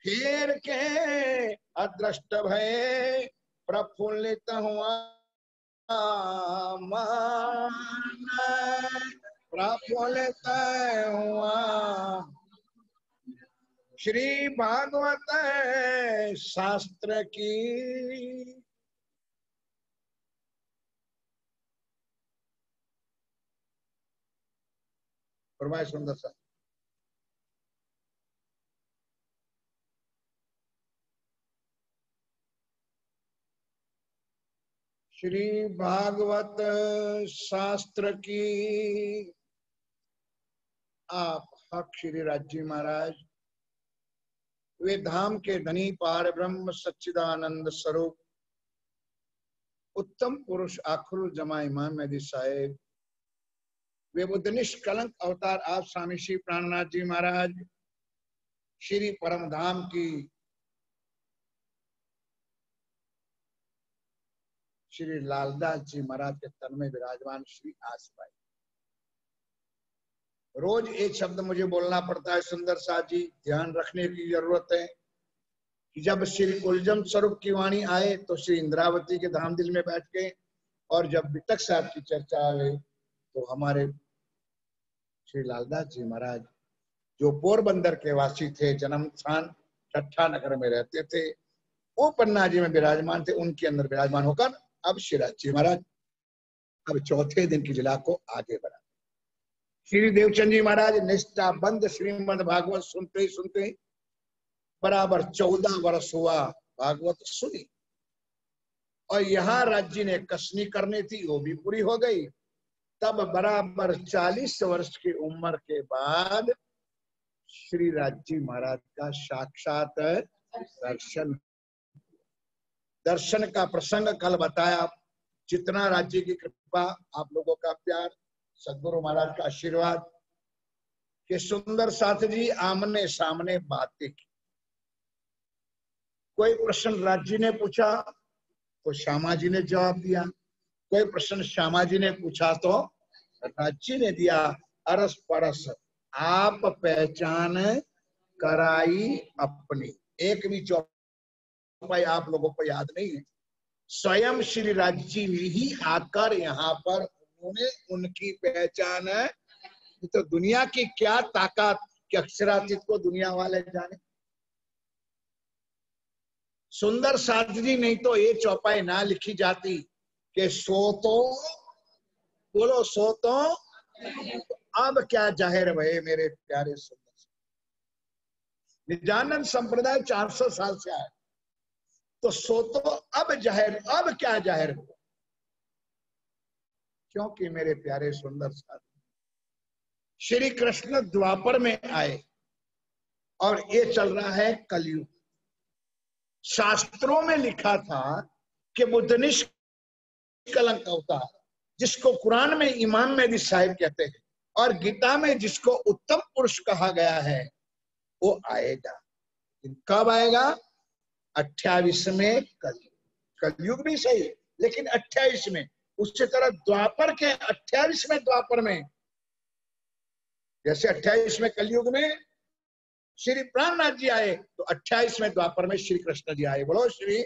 फेर के अदृष्ट भय प्रफुल्लित हुआ मन, प्रफुल्लित हुआ। श्री भागवत शास्त्र की फरमाए सुंदर सा। श्री भागवत शास्त्र की आप हक श्री राज्य महाराज, वे धाम के धनी पार ब्रह्म सच्चिदानंद स्वरूप उत्तम पुरुष आखिरुल जमा इमाम मेहदी साहेब, वे बुद्ध निष्कलंक अवतार आप स्वामी श्री प्राणनाथ जी महाराज, श्री परम धाम की श्री लालदास जी महाराज के तन में विराजमान श्री आसपाई। रोज एक शब्द मुझे बोलना पड़ता है सुंदर सा जी, ध्यान रखने की जरूरत है कि जब श्री कुलजम स्वरूप की वाणी आए तो श्री इंद्रावती के धाम दिल में बैठ के, और जब बिटक साहब की चर्चा आए तो हमारे श्री लालदास जी महाराज जो पोरबंदर के वासी थे, जन्म स्थान ठट्ठा नगर में रहते थे, वो पन्ना जी में विराजमान थे, उनके अंदर विराजमान होकर अब शिवराज जी महाराज अब चौथे दिन की लीला को आगे बढ़ा। श्री देवचंद जी महाराज निष्ठा बंद श्रीमद् भागवत सुनते सुनते बराबर 14 वर्ष हुआ भागवत सुनी, और यहाँ राज्य ने कसनी करनी थी, वो भी पूरी हो गई। तब बराबर 40 वर्ष की उम्र के बाद श्री राज्य महाराज का साक्षात दर्शन का प्रसंग कल बताया। जितना राज्य की कृपा, आप लोगों का प्यार, सदगुरु महाराज का आशीर्वाद के सुंदर साथ जी आमने सामने बातें की। कोई प्रश्न राज्य ने पूछा तो श्यामा जी ने जवाब दिया, कोई प्रश्न श्यामा जी ने पूछा तो राज्य ने दिया। अरस परस आप पहचान कराई अपनी। एक भी चौपाई आप लोगों को याद नहीं है, स्वयं श्री राज्य ने ही आकर यहाँ पर उन्होंने उनकी पहचान है। तो दुनिया की क्या ताकत कि अक्षरातीत को दुनिया वाले जाने। सुंदर साथ जी, नहीं तो ये चौपाई ना लिखी जाती कि सो तो बोलो, सो तो अब क्या जाहिर भये मेरे प्यारे सुंदर। निजानंद संप्रदाय 400 साल से आए, तो सो तो अब जाहिर, अब क्या जाहिर हुआ, क्योंकि मेरे प्यारे सुंदर साथी श्री कृष्ण द्वापर में आए और ये चल रहा है कलयुग। शास्त्रों में लिखा था कि बुद्ध निष्कलंक अवतार, जिसको कुरान में इमाम मेहदी साहिब कहते हैं, और गीता में जिसको उत्तम पुरुष कहा गया है, वो आएगा। कब आएगा? 28वें कलयुग भी सही, लेकिन 28 में। उसी तरह द्वापर के 28वें द्वापर में, जैसे 28वें कलयुग में श्री प्राणनाथ जी आए, तो 28वें द्वापर में श्री कृष्ण जी आए। बोलो श्री।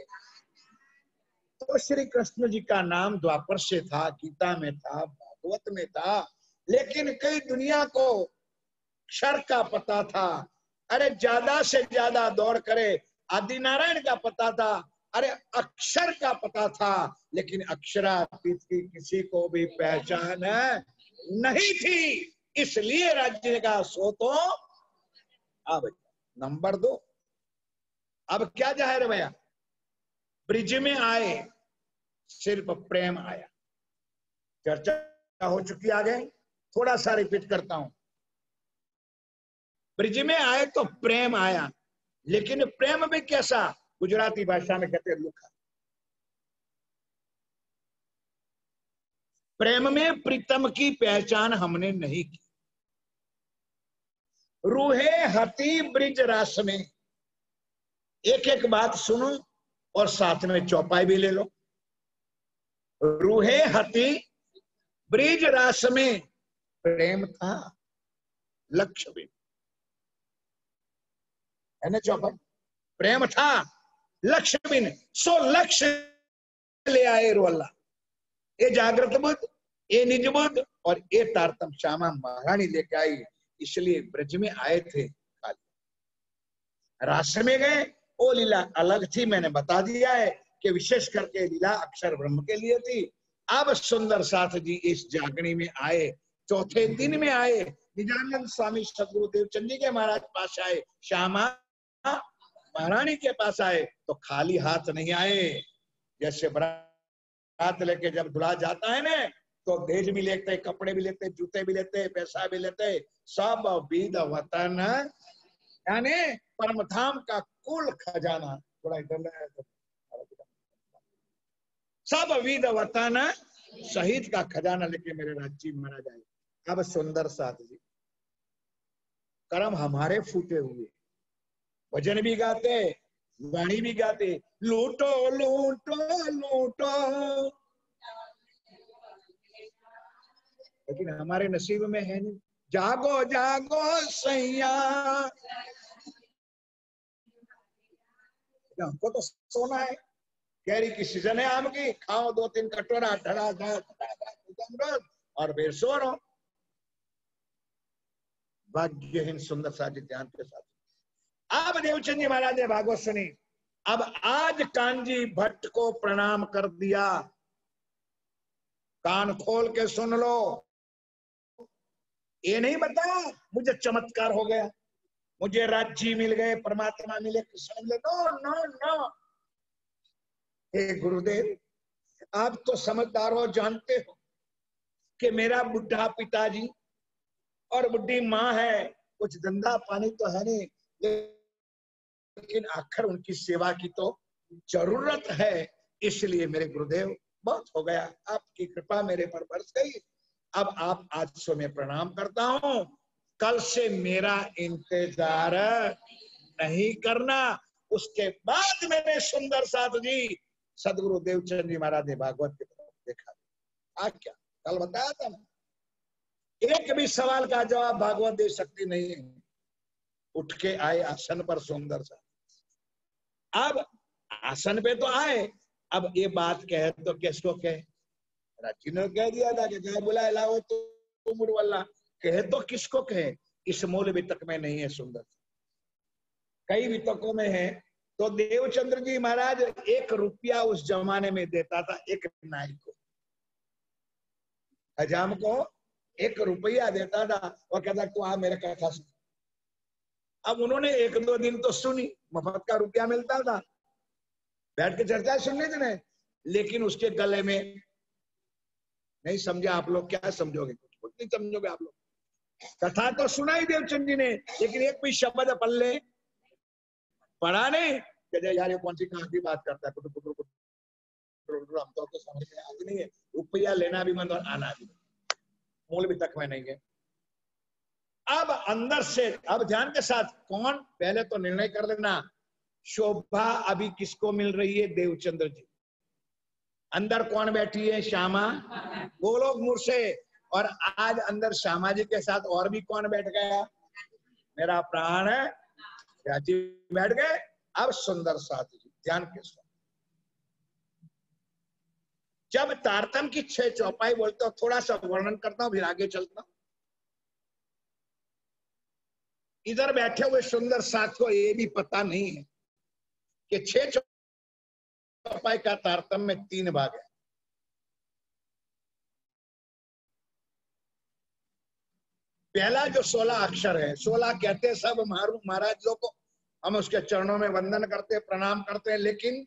तो श्री कृष्ण जी का नाम द्वापर से था, गीता में था, भागवत में था, लेकिन कई दुनिया को अक्षर का पता था। अरे ज्यादा से ज्यादा दौड़ करे, आदि नारायण का पता था, अरे अक्षर का पता था, लेकिन अक्षरातीत की किसी को भी पहचान नहीं थी। इसलिए राज्य का सो तो अब नंबर 2, अब क्या जाहिर भैया? ब्रिज में आए, सिर्फ प्रेम आया। चर्चा हो चुकी, आगे थोड़ा सा रिपीट करता हूं। ब्रिज में आए तो प्रेम आया, लेकिन प्रेम भी कैसा? गुजराती भाषा में कहते हैं लुखा। प्रेम में प्रीतम की पहचान हमने नहीं की। रूहे हती ब्रिज रास में, एक एक बात सुनो और साथ में चौपाई भी ले लो। रूहे हती ब्रिज रास में प्रेम था, लक्ष्य भी है ना चौपाई। प्रेम था, लक्ष्य भी नहीं, सो लक्ष्य ले आए रोल्ला। ये जागृत बुद्ध, ये निज बुद्ध और ये तारतम श्यामा महारानी लेके आई, इसलिए ब्रज में आए थे। रास्ते में गए, वो लीला अलग थी, मैंने बता दिया है कि विशेष करके लीला अक्षर ब्रह्म के लिए थी। अब सुंदर साथ जी इस जागणी में आए, चौथे दिन में आए, निजानंद स्वामी सदगुरु देवचंद जी के महाराज पास आए, श्यामा महारानी के पास आए, तो खाली हाथ नहीं आए। जैसे बारात लेके जब दुल्हा जाता है ना, तो दहेज भी लेते, कपड़े भी लेते, जूते भी लेते, पैसा भी लेते, सब विद वतन यानी परमधाम का कुल खजाना, थोड़ा इधर सब विद वतन शहीद का खजाना लेके मेरे राज्य महाराज आए। अब सुंदर साथ जी कर्म हमारे फूटे हुए, भजन भी गाते, वाणी भी गाते, लूटो लूटो लूटो, लेकिन हमारे नसीब में है नहीं। जागो जागो सैया, हमको तो सोना है, कैरी की सीजन है आम की, खाओ 2-3 कटोरा और फिर सो रहो। भाग्यहीन सुंदर सा जी ध्यान के साथ अब देवचंद जी महाराज ने भागवत सुनी। अब आज कांजी भट्ट को प्रणाम कर दिया, कान खोल के सुन लो, ये नहीं बताया मुझे चमत्कार हो गया, मुझे राज्य मिल गए, परमात्मा मिले, कृष्ण मिले, नो नो नो। हे गुरुदेव, आप तो समझदार हो, जानते हो कि मेरा बुढ़ा पिताजी और बुढ़ी माँ है, कुछ धंधा पानी तो है नहीं, लेकिन आखिर उनकी सेवा की तो जरूरत है, इसलिए मेरे गुरुदेव बहुत हो गया, आपकी कृपा मेरे पर बरस गई। अब आप आज से मैं प्रणाम करता हूं, कल से मेरा इंतजार नहीं करना। उसके बाद मैंने सुंदर साथ जी सदगुरु देवचंद जी महाराज ने भागवत की तरफ देखा। क्या कल बताया था, एक भी सवाल का जवाब भागवत दे सकती नहीं है। उठ के आए आसन पर सुंदर सा, अब आसन पे तो आए, अब ये बात कहे तो किसको कहे, राजी ने कह दिया था कि क्या बुला लाओ तो मुरवल्ला, कहे तो किसको कहे, इस मूल वितक में नहीं है सुंदर, कई वितकों में है। तो देवचंद्र जी महाराज 1 रुपया उस जमाने में देता था एक नाई को, हजाम को 1 रुपया देता था और कहता तू आ मेरे कथा सुन। अब उन्होंने 1-2 दिन तो सुनी, मुफ्त का रुपया मिलता था, बैठ के चर्चा सुनने थे, लेकिन उसके गले में नहीं समझा। आप लोग क्या समझोगे, कुछ नहीं समझोगे आप लोग। कथा तो सुनाई देवचंद जी ने, लेकिन एक भी शब्द पल्ले पढ़ा नहीं। यार ये कौन सी कहां की बात करता है, हम तो समझ में आती नहीं है। रुपया लेना भी मन और आना भी मूल भी तक में नहीं है। अब अंदर से, अब ध्यान के साथ, कौन पहले तो निर्णय कर लेना, शोभा अभी किसको मिल रही है, देवचंद्र जी। अंदर कौन बैठी है, श्यामा गोलोक मूर से, और आज अंदर श्यामा जी के साथ और भी कौन बैठ गया, मेरा प्राण है जी बैठ गए। अब सुंदर साथ जी ध्यान के साथ, जब तारतम की 6 चौपाई बोलते हो, थोड़ा सा वर्णन करता हूं फिर आगे चलता हूं। इधर बैठे हुए सुंदर साथ को ये भी पता नहीं है कि 6 चौपाई का तारतम में 3 भाग है। पहला जो 16 अक्षर है, 16 कहते हैं सब महाराज लोग को, हम उसके चरणों में वंदन करते, प्रणाम करते हैं, लेकिन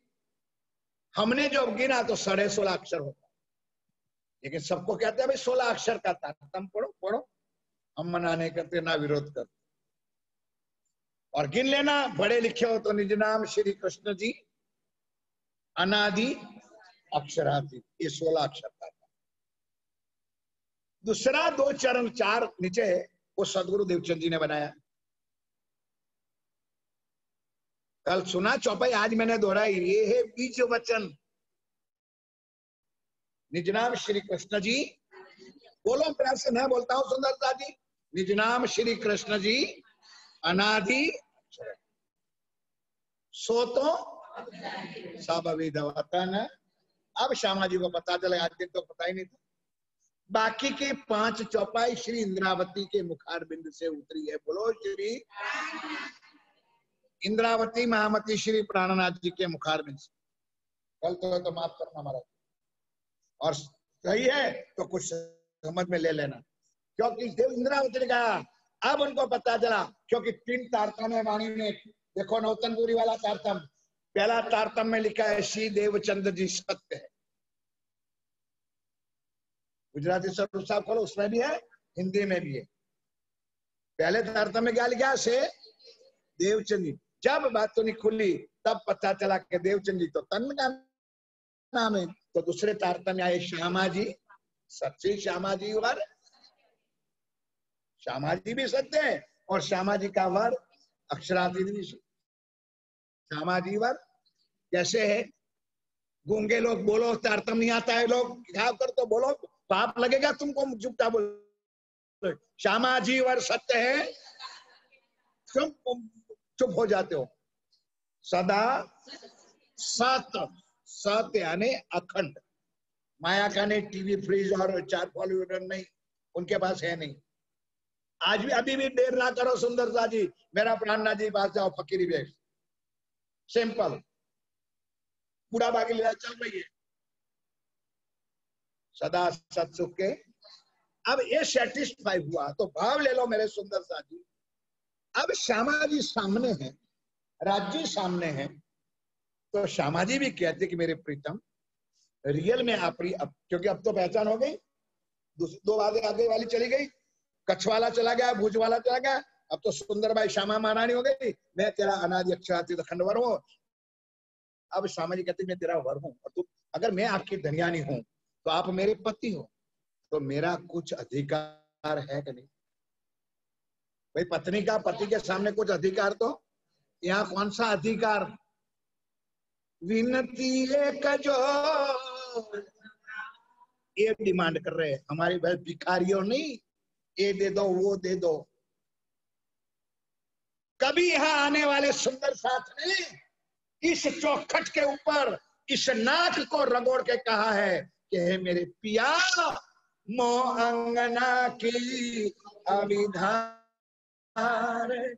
हमने जो गिना तो 16.5 अक्षर होता है, लेकिन सबको कहते हैं भाई 16 अक्षर का तारतम पढ़ो पढ़ो, हम मना नहीं करते ना विरोध करते। और गिन लेना, बड़े लिखे हो तो निज नाम श्री कृष्ण जी अनादि अक्षरादि, ये 16 अक्षर का। दूसरा 2 चरण 4 नीचे है, वो सदगुरु देवचंद जी ने बनाया। कल सुना चौपाई, आज मैंने दोहराई, ये है बीज वचन, निज नाम श्री कृष्ण जी, बोलो प्यार से, मैं बोलता हूं सुंदरता जी, निज नाम श्री कृष्ण जी अनादि सो तो सब विधवतन। अब श्यामा जी को पता चला, आज दिन तो पता ही नहीं था। बाकी के 5 चौपाई श्री इंद्रावती के मुखार बिंद से उतरी है। बोलो श्री इंद्रावती महामती श्री प्राणनाथ जी के मुखार बिंद से। गलत हो तो माफ करना हमारा, और सही है तो कुछ समझ में ले लेना। क्योंकि देव इंद्रावती ने कहा, अब उनको पता चला, क्योंकि 3 तारतम है वाणी में। देखो नौतनपुरी वाला तारतम, पहला तारतम में लिखा है श्री देवचंद्र जी सत्य है। गुजराती स्वरूप साहब खोलो, उसमें भी है, हिंदी में भी है। पहले तारतम में क्या लिखा से देवचंद जी। जब बात तो नहीं खुली तब पता चला कि देवचंद जी तो तन का नाम है। तो दूसरे तारतम में आए श्यामा जी सच्ची, श्यामा जी वर, श्यामा जी भी सत्य है और श्यामा जी का वर अक्षरातीत भी। श्यामा जी वर कैसे है? गूंगे लोग बोलो तारतम नहीं आता है, लोग क्या कर तो बोलो, पाप लगेगा तुमको, चुपचाप बोलो श्यामा जी वर सत्य है, चुप हो जाते हो। सदा सत्य, सत्य यानी अखंड। माया का नहीं, टीवी फ्रिज और 4 फॉलोअर नहीं, उनके पास है नहीं। आज भी अभी भी देर ना करो सुंदर सा जी, मेरा प्राणनाथ जी पास जाओ, फकीरी वेश, सिंपल, बूढ़ा बागी लीला चल रही है। सदा सत सुख के। अब ये सेटिस्फाई हुआ तो भाव ले लो मेरे सुंदर सा जी। अब श्यामा जी सामने है, राज्य सामने है, तो श्यामा जी भी कहते कि मेरे प्रीतम रियल में आप, अब क्योंकि अब तो पहचान हो गई, 2 बातें आगे वाली चली गई, कच्छ वाला चला गया, भुज वाला चला गया, अब तो सुंदर भाई श्यामा महारानी हो गई, मैं तेरा अनादि अक्षरातीत अखंड वर हूं। अब श्यामा जी कहते मैं तेरा वर हूं, और तू, अगर मैं आपकी धनियानी हूं तो आप मेरे पति हो, तो मेरा कुछ अधिकार है कि नहीं? भाई पत्नी का पति के सामने कुछ अधिकार, तो यहाँ कौन सा अधिकार? विनती एक जो ये डिमांड कर रहे हैं हमारे भाई भिखारियों, नहीं ये दे दो वो दे दो। कभी यहाँ आने वाले सुंदर साथ ने इस चौखट के ऊपर इस नाक को रगोड़ के कहा है कि हे मेरे पिया, मोह अंगना की अविधान।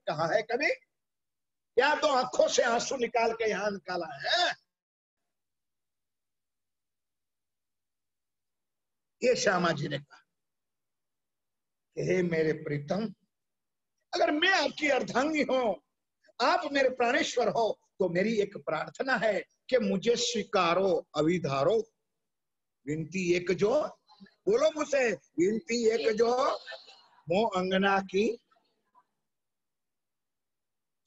कहा है कभी? या तो आंखों से आंसू निकाल के यहां निकाला है। ये श्यामा जी ने कहा कि हे मेरे प्रीतम, अगर मैं आपकी अर्धांगी हूं, आप मेरे प्राणेश्वर हो, तो मेरी एक प्रार्थना है कि मुझे स्वीकारो, अविधारो। विनती एक जो, बोलो मुझसे, विनती एक जो मोह अंगना की।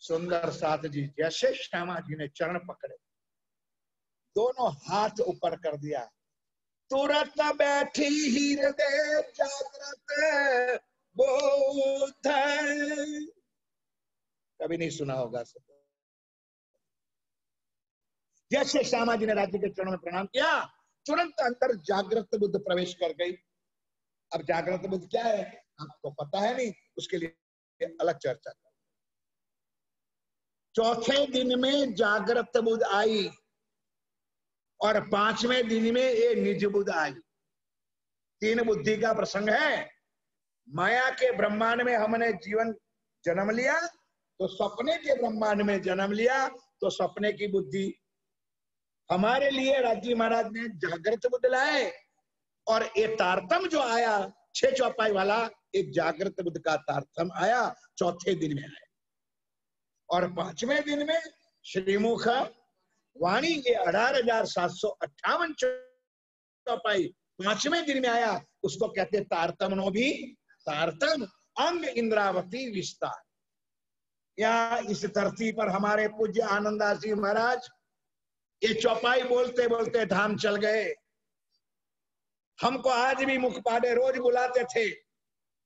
सुंदर साथ जी जैसे श्यामा जी ने चरण पकड़े, दोनों हाथ ऊपर कर दिया, तुरंत बैठी हृदय जागृत बोध। कभी नहीं सुना होगा सब। जैसे श्यामा जी ने राज्य के चरणों में प्रणाम किया, तुरंत अंदर जागृत बुद्ध प्रवेश कर गई। अब जागृत बुद्ध क्या है आपको पता है नहीं, उसके लिए अलग चर्चा कर। चौथे दिन में जागृत बुद्ध आई और 5वें दिन में ये निज बुद्ध आई। 3 बुद्धि का प्रसंग है। माया के ब्रह्मांड में हमने जीवन जन्म लिया, तो सपने के ब्रह्मांड में जन्म लिया, तो सपने की बुद्धि हमारे लिए राजी महाराज ने जागृत बुद्ध लाए। और ये तारतम जो आया 6 चौपाई वाला, एक जागृत बुद्ध का तारतम आया, चौथे दिन में आया। और 5वें दिन में श्रीमुख वाणी के 18,758 चौपाई 5वें दिन में आया, उसको कहते तारतम नो भी तारतम अंग इंद्रावती विस्तार। यहाँ इस धरती पर हमारे पूज्य आनंदास जी महाराज ये चौपाई बोलते बोलते धाम चल गए। हमको आज भी मुखपाड़े रोज बुलाते थे,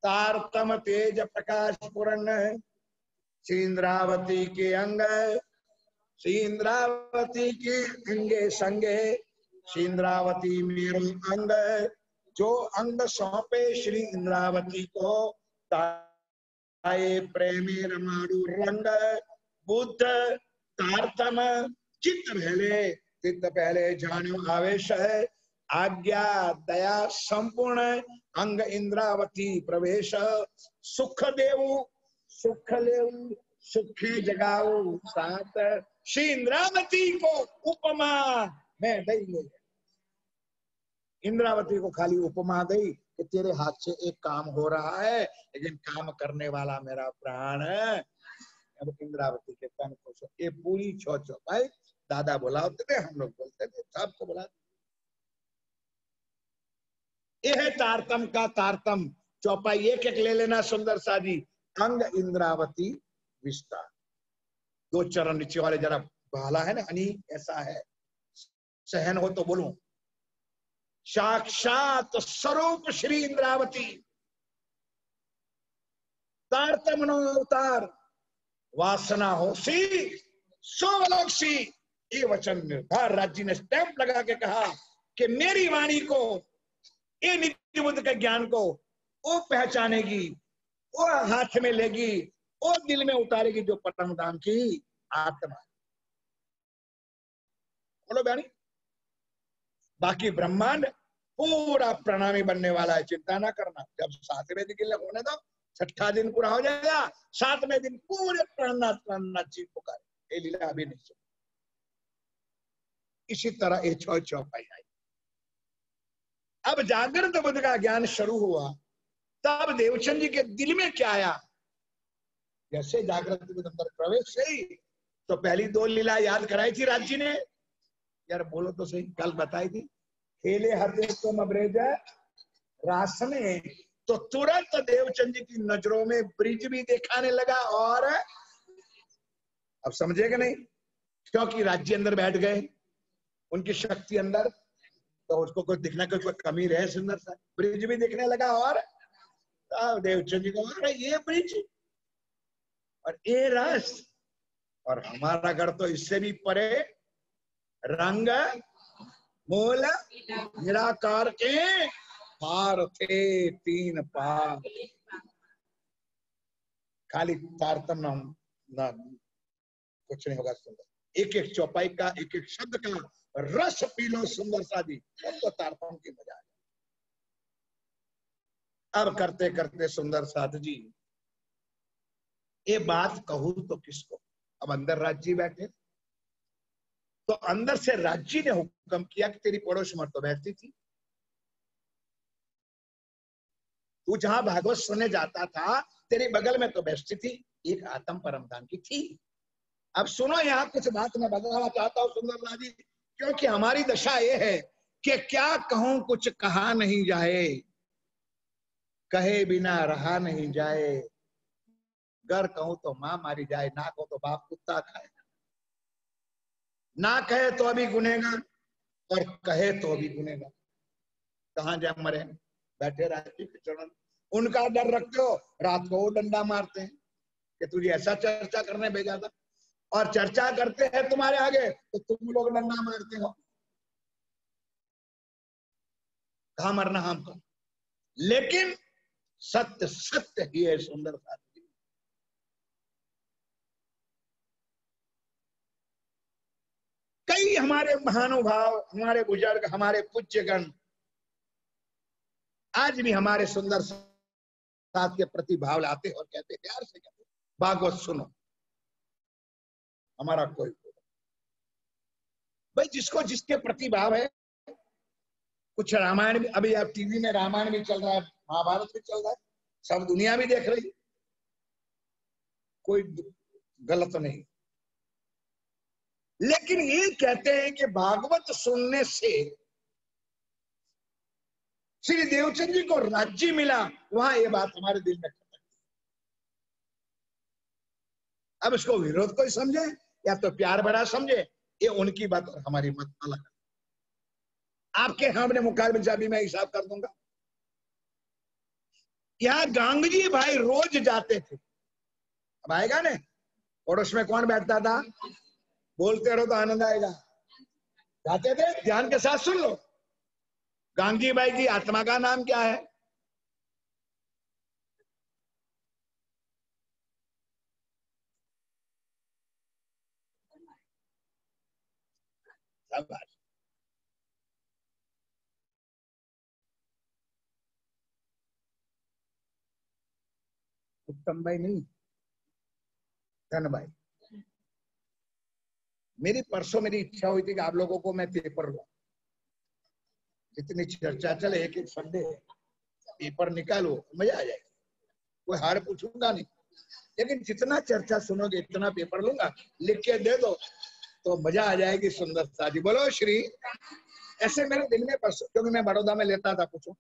तारतम तेज प्रकाश पूर्ण श्री इंद्रावती के अंग, श्री इंद्रावती के अंगे संगे, श्री इंद्रावती मेरो अंग, जो अंग सौंपे श्री इंद्रावती को, ताए प्रेमी रमाडु रंग। बुद्ध तारतम चित्त पहले जानो आवेश है, आज्ञा दया संपूर्ण अंग इंद्रावती प्रवेश, सुख देव सुख लेव सुखे जगाओ सात, श्री इंद्रावती को उपमा मैं दई ले। इंद्रावती को खाली उपमा दई कि तेरे हाथ से एक काम हो रहा है, लेकिन काम करने वाला मेरा प्राण है। अब इंद्रावती के तन को ये पूरी चौपाई दादा बुलाते थे, हम लोग बोलते थे, सबको बुलाते। ये है तारतम का तारतम चौपाई, एक एक ले लेना सुंदर सा जी। अंग इंद्रावती विस्तार, दो चरण नीचे वाले जरा भाला है ना, हनी ऐसा है, सहन हो तो बोलूं। साक्षात स्वरूप श्री इंद्रावती, तारतम नो अवतार, वासना हो सी सोवलक्षी। ये वचन निर्धार राज्य ने स्टैंप लगा के कहा कि मेरी वाणी को, ये नित्य बुद्ध के ज्ञान को वो पहचानेगी, वो हाथ में लेगी, वो दिल में उतारेगी जो परम धाम की आत्मा। बोलो बयानी। बाकी ब्रह्मांड पूरा प्रणामी बनने वाला है, चिंता ना करना। जब 7वें दिन होने दो, 6ठा दिन पूरा हो जाएगा, 7वें दिन पूरे प्राणनाथ जी पुकारे। ये लीला अभी नहीं सुन। इसी तरह ये चौपाई आई। अब जागृत बुद्ध का ज्ञान शुरू हुआ, तब देवचंद जी के दिल में क्या आया? जैसे जागृत बुद्ध अंदर प्रवेश से तो पहली 2 लीला याद कराई थी राज जी ने। यार बोलो तो सही, कल बताई थी। खेले हते तुम अब्रेज रास में, तो तुरंत देवचंद जी की नजरों में ब्रिज भी दिखाने लगा। और अब समझेगा नहीं, क्योंकि राज्य अंदर बैठ गए, उनकी शक्ति अंदर, तो उसको कुछ दिखना, कोई कमी रहे सुंदर सा, ब्रिज भी दिखने लगा। और देवचंद जी को ये ब्रिज और ये रस, और हमारा घर तो इससे भी परे, रंग मूल निराकार के पार थे 3 पार। खाली तारतम ना कुछ नहीं होगा। सुंदर एक एक चौपाई का, एक एक शब्द का रस पी लो सुंदर सा जी, तो तारतम की मजा आ। अब करते करते सुंदर साथ जी, ये बात कहूं तो किसको? अब अंदर राज्य बैठे, तो अंदर से राज्य ने हुक्म किया कि तेरी पड़ोस में तो बैठती थी, तू जहां भागवत सुनने जाता था तेरे बगल में तो बैठती थी, एक आत्म परमधाम की थी। अब सुनो, यहाँ कुछ बात मैं बताना चाहता हूँ सुंदर जी, क्योंकि हमारी दशा ये है कि क्या कहूं कुछ कहा नहीं जाए, कहे बिना रहा नहीं जाए, घर कहूं तो मां मारी जाए, ना कहूं तो बाप कुत्ता खाए, ना कहे तो अभी गुनेगार और कहे तो अभी गुनेगार। कहां जाए मरे, बैठे रहते चरण। उनका डर रखते हो, रात को वो डंडा मारते हैं कि तुझे ऐसा चर्चा करने भेजा था, और चर्चा करते हैं तुम्हारे आगे तो तुम लोग डंडा मारते हो। कहा मरना हमको, लेकिन सत्य सत्य ही है सुंदर साथी। कई हमारे महानुभाव, हमारे बुजुर्ग, हमारे पूज्यगण आज भी हमारे सुंदर साथ के प्रति भाव लाते और कहते, प्यार से कहते, भागवत सुनो। हमारा कोई भाई, जिसको जिसके प्रति भाव है। कुछ रामायण भी, अभी आप टीवी में रामायण भी चल रहा है, महाभारत भी चल रहा है, सब दुनिया भी देख रही, कोई गलत नहीं। लेकिन ये कहते हैं कि भागवत सुनने से श्री देवचंद जी को राज्य मिला, वहां ये बात हमारे दिल में खटकती। अब इसको विरोध कोई समझे या तो प्यार भरा समझे, ये उनकी बात और हमारी बात अलग। आपके हमने मुकाबले में भी मैं हिसाब कर दूंगा। यहाँ गांगजी भाई रोज जाते थे, अब आएगा ना, पड़ोस में कौन बैठता था, बोलते रहो तो आनंद आएगा। जाते थे, ध्यान के साथ सुन लो। गांधी भाई की आत्मा का नाम क्या है? शाबाश। उत्तम भाई नहीं, धन भाई। मेरी परसों मेरी इच्छा हुई थी कि आप लोगों को मैं पेपर लूं, इतनी चर्चा चले एक एक संडे पेपर निकालो, मजा आ जाएगी। कोई हार पूछूंगा नहीं, लेकिन जितना चर्चा सुनोगे इतना पेपर लूंगा, लिख के दे दो तो मजा आ जाएगी। सुंदरता जी बोलो श्री। ऐसे मेरे दिल में परसों, क्योंकि मैं बड़ौदा में लेता था, पूछो,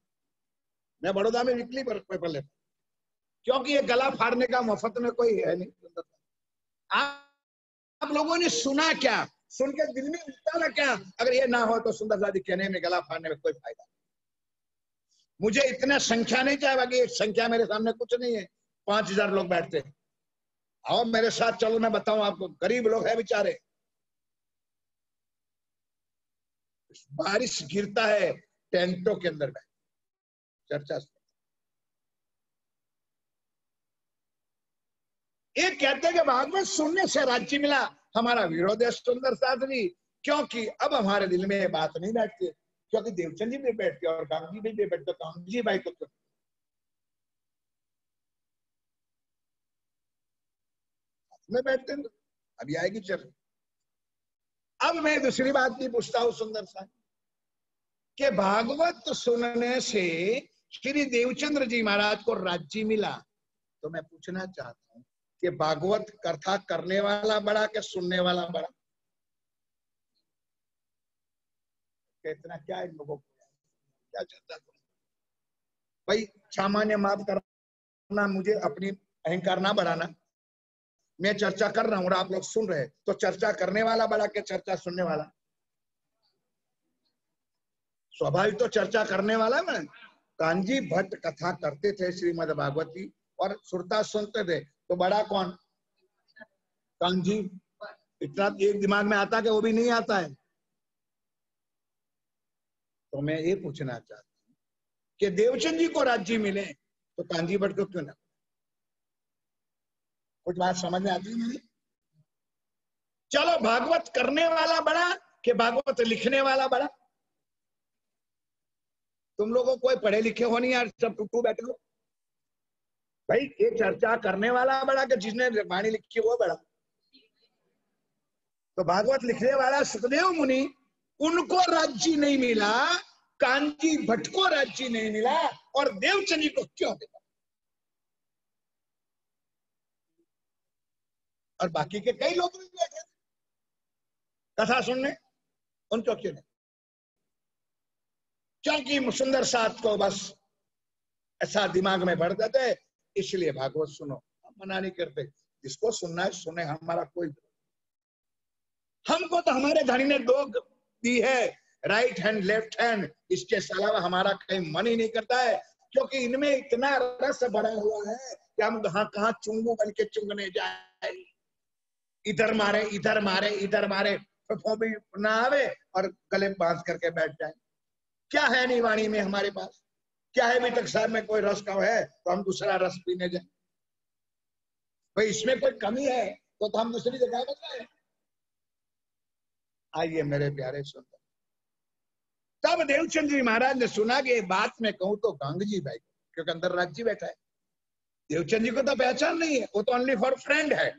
मैं बड़ौदा में वीकली पेपर लेता, क्योंकि ये गला फाड़ने का मुफ्त में कोई है नहीं। आप लोगों ने सुना क्या, सुन के दिल में उठता ना क्या? अगर ये ना हो तो सुंदरता जी कहने में, गला फाड़ने में कोई फायदा नहीं। मुझे इतना संख्या नहीं चाहिए, बाकी संख्या मेरे सामने कुछ नहीं है। 5000 लोग बैठते हैं, आओ मेरे साथ चलो, मैं बताऊं आपको, गरीब लोग हैं बेचारे, बारिश गिरता है टेंटों के अंदर में चर्चा। एक कहते हैं कि भागवत सुनने से राज्य मिला, हमारा विरोध है सुंदर साधनी, क्योंकि अब हमारे दिल में ये बात नहीं बैठती, क्योंकि देवचंद जी भी बैठते और गांधी भी बैठते, गांधी भाई को में बैठते हैं, अभी आएगी चल। अब मैं दूसरी बात भी पूछता हूँ सुंदर सा, कि भागवत सुनने से श्री देवचंद्र जी महाराज को राज्य मिला, तो मैं पूछना चाहता हूँ कि भागवत कथा करने वाला बड़ा कि सुनने वाला बड़ा? इतना क्या इन लोगों को क्या चलता है भाई? सामान्य माफ करना, मुझे अपनी अहंकार ना बढ़ाना, मैं चर्चा कर रहा हूँ और आप लोग सुन रहे, तो चर्चा करने वाला बड़ा कि चर्चा सुनने वाला? स्वाभाविक तो चर्चा करने वाला ना। कांजी भट्ट कथा करते थे श्रीमद् भागवत की, और सुरता सुनते थे, तो बड़ा कौन? कांजी। इतना एक दिमाग में आता कि वो भी नहीं आता है। तो मैं ये पूछना चाहता हूँ कि देवचंद जी को राज्य मिले तो कांजी भट्ट को क्यों ना? कुछ बात समझ में आती है? चलो, भागवत करने वाला बड़ा कि भागवत लिखने वाला बड़ा? तुम लोगों कोई पढ़े लिखे हो नहीं यार, सब टूटू बैठे हो भाई। ये चर्चा करने वाला बड़ा कि जिसने वाणी लिखी वो बड़ा? तो भागवत लिखने वाला सुखदेव मुनि, उनको राज्य नहीं मिला, कांची भट्ट को राज्य नहीं मिला, और देवचंद जी को क्यों मिला? और बाकी के कई लोग भी बैठे कथा सुनने, उनको क्यों नहीं? क्योंकि सुंदर साथ को बस ऐसा दिमाग में भर देते, इसलिए भागवत सुनो। हम मना नहीं करते, जिसको सुनना है सुने, हमारा कोई, हमको तो हमारे धनी ने दो दी है, राइट हैंड लेफ्ट हैंड, इसके अलावा हमारा कहीं मन ही नहीं करता है, क्योंकि इनमें इतना रस भरा हुआ है कि हम कहाँ कहाँ चुंगू बन के चुंगने जाए, इधर मारे इधर मारे इधर मारे, भी ना आवे और गले बांध करके बैठ जाए। क्या है नहीं वाणी में हमारे पास? क्या है अभी तक साहब में कोई रस का है तो हम दूसरा रस पीने जाए? भाई इसमें कोई कमी है तो हम दूसरी जगह बताए। आइए मेरे प्यारे सुंदर, तब देवचंद जी महाराज ने सुना कि बात में कहूं तो गांगजी भाई, क्योंकि अंदर राज्य बैठा है, देवचंद जी को तो पहचान नहीं है, वो तो ओनली फॉर फ्रेंड है,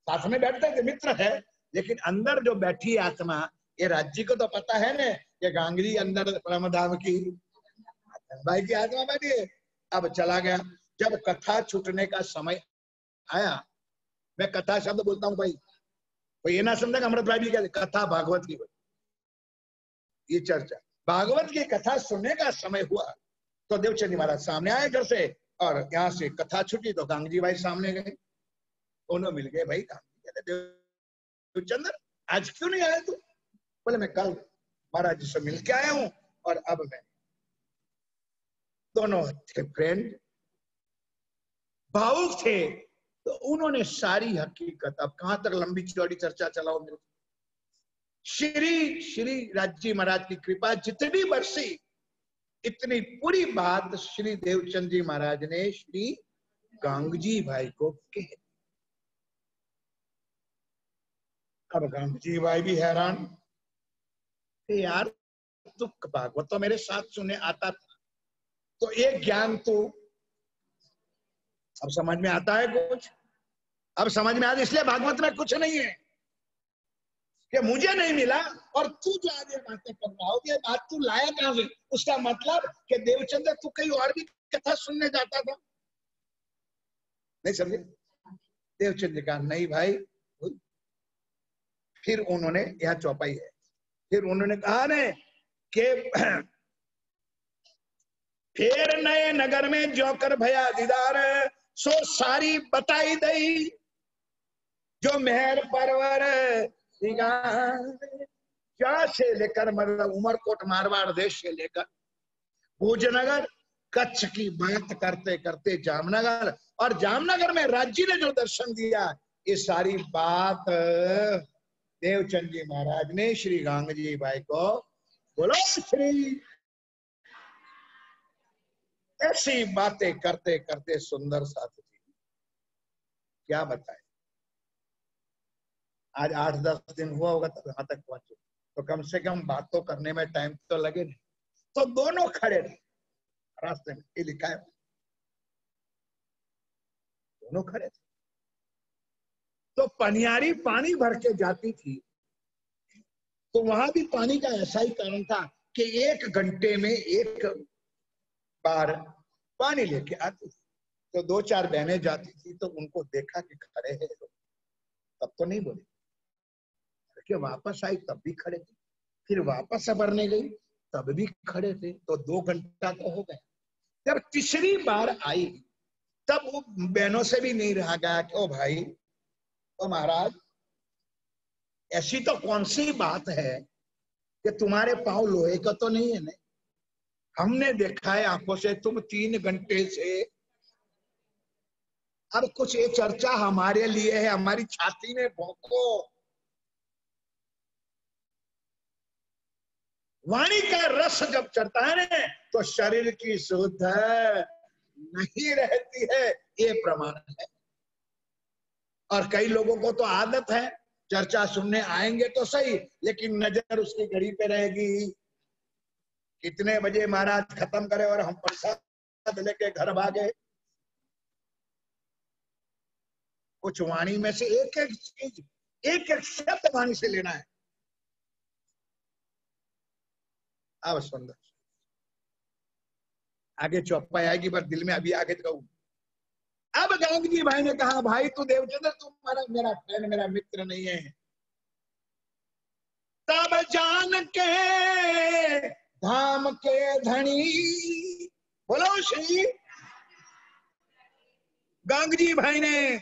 साथ में बैठते थे, मित्र है, लेकिन अंदर जो बैठी आत्मा, ये राज्य को तो पता है ना कि गांगजी अंदर परमधाम की भाई की आत्मा बैठी है। अब चला गया, जब कथा छूटने का समय आया, मैं कथा शब्द बोलता हूँ भाई, तो ये ना समझेगा अमृत भाई भी क्या कथा भागवत की, ये चर्चा भागवत की कथा सुनने का समय हुआ, तो देवचंद महाराज सामने आए घर से, और यहाँ से कथा छुटी तो गांगजी भाई सामने गए, दोनों मिल गए। भाई गांगजी देवचंद्र आज क्यों नहीं आया तू? बोले मैं कल महाराज जी से मिल के आया हूँ, और अब मैं, दोनों थे फ्रेंड, भावुक थे, तो उन्होंने सारी हकीकत, अब कहां तक लंबी चौड़ी चर्चा चलाओ मेरे, श्री श्री राज्य महाराज की कृपा जितनी बरसी, इतनी पूरी बात श्री देवचंद जी महाराज ने श्री गांगजी भाई को कह। अब गांगजी भाई भी हैरान, कि यार तू भागवत तो मेरे साथ सुने आता था, तो एक ज्ञान तो अब समझ में आता है कुछ, अब समझ में आता, इसलिए भागवत में कुछ नहीं है कि मुझे नहीं मिला और तू जो आज ये बातें कर रहा हो, ये बात तू लाया कहां से? उसका मतलब कि देवचंद्र तू कहीं और भी कथा सुनने जाता था, नहीं समझे? देवचंद्र कहा नहीं भाई। फिर उन्होंने, यह चौपाई है, फिर उन्होंने कहा ने कि फिर नए नगर में जोकर भया दीदार, सो सारी बताई दई जो मेहर परवर क्या से लेकर मतलब उमरकोट मारवाड़ देश से लेकर भोजनगर कच्छ की बात करते करते जामनगर, और जामनगर में राज्य ने जो दर्शन दिया, ये सारी बात देवचंद जी महाराज ने श्री गांगजी भाई को बोलो श्री, ऐसी बातें करते करते सुंदर साथ जी क्या बताए। आज 8-10 दिन हुआ होगा तब यहां तक पहुंचे, तो कम से कम बातों करने में टाइम तो लगे नहीं। तो दोनों खड़े रहे रास्ते में, ये लिखा है, दोनों खड़े थे। तो पनियारी पानी भर के जाती थी, तो वहां भी पानी का ऐसा ही कारण था कि 1 घंटे में एक बार पानी लेके आती थी। तो 2-4 बहनें जाती थी, तो उनको देखा कि खड़े हैं लोग, तब तो नहीं बोले, कि वापस आई तब भी खड़े थे, फिर वापस भरने गई तब भी खड़े थे, तो 2 घंटा तो हो गया। जब तीसरी बार आई तब वो बहनों से भी नहीं रहा गया कि ओ भाई, ओ महाराज, ऐसी तो कौन सी बात है कि तुम्हारे पांव लोहे का तो नहीं है ना? हमने देखा है आंखों से तुम 3 घंटे से, अब कुछ ये चर्चा हमारे लिए है, हमारी छाती में भोंको। वाणी का रस जब चढ़ता है ना, तो शरीर की शुद्ध नहीं रहती है, ये प्रमाण है। और कई लोगों को तो आदत है, चर्चा सुनने आएंगे तो सही, लेकिन नजर उसकी घड़ी पे रहेगी, कितने बजे महाराज खत्म करे और हम प्रसाद लेके घर भागे। कुछ वाणी में से एक एक चीज, एक एक शब्द वाणी से लेना है। अब सुंदर आगे चौपाई आएगी, पर दिल में अभी आगे कहूं। अब गांधी भाई ने कहा भाई तू देवचंद्र, तुम्हारा मेरा फ्रेंड, मेरा मित्र नहीं है। तब जान के धाम के धनी, बोलो श्री गांधी भाई ने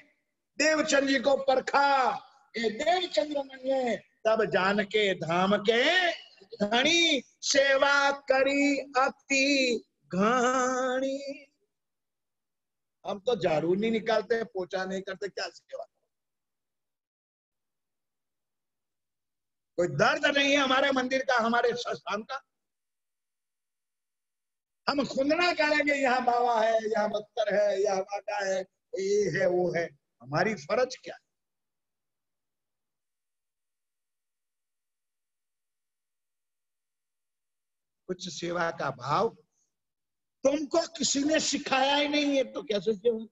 देवचंद जी को परखा, ये देवचंद्र मनिये तब जान के धाम के धनी, सेवा करी अति घाणी। हम तो झाड़ू नहीं निकालते, पोछा नहीं करते, क्या सेवा? कोई दर्द नहीं है हमारे मंदिर का, हमारे संस्थान का? हम खुंदना करेंगे यहाँ बाबा है, यहाँ बख्तर है, यहाँ बाबा है, ये है वो है, हमारी फर्ज क्या है? कुछ सेवा का भाव तुमको किसी ने सिखाया ही नहीं है, तो कैसे सेवा?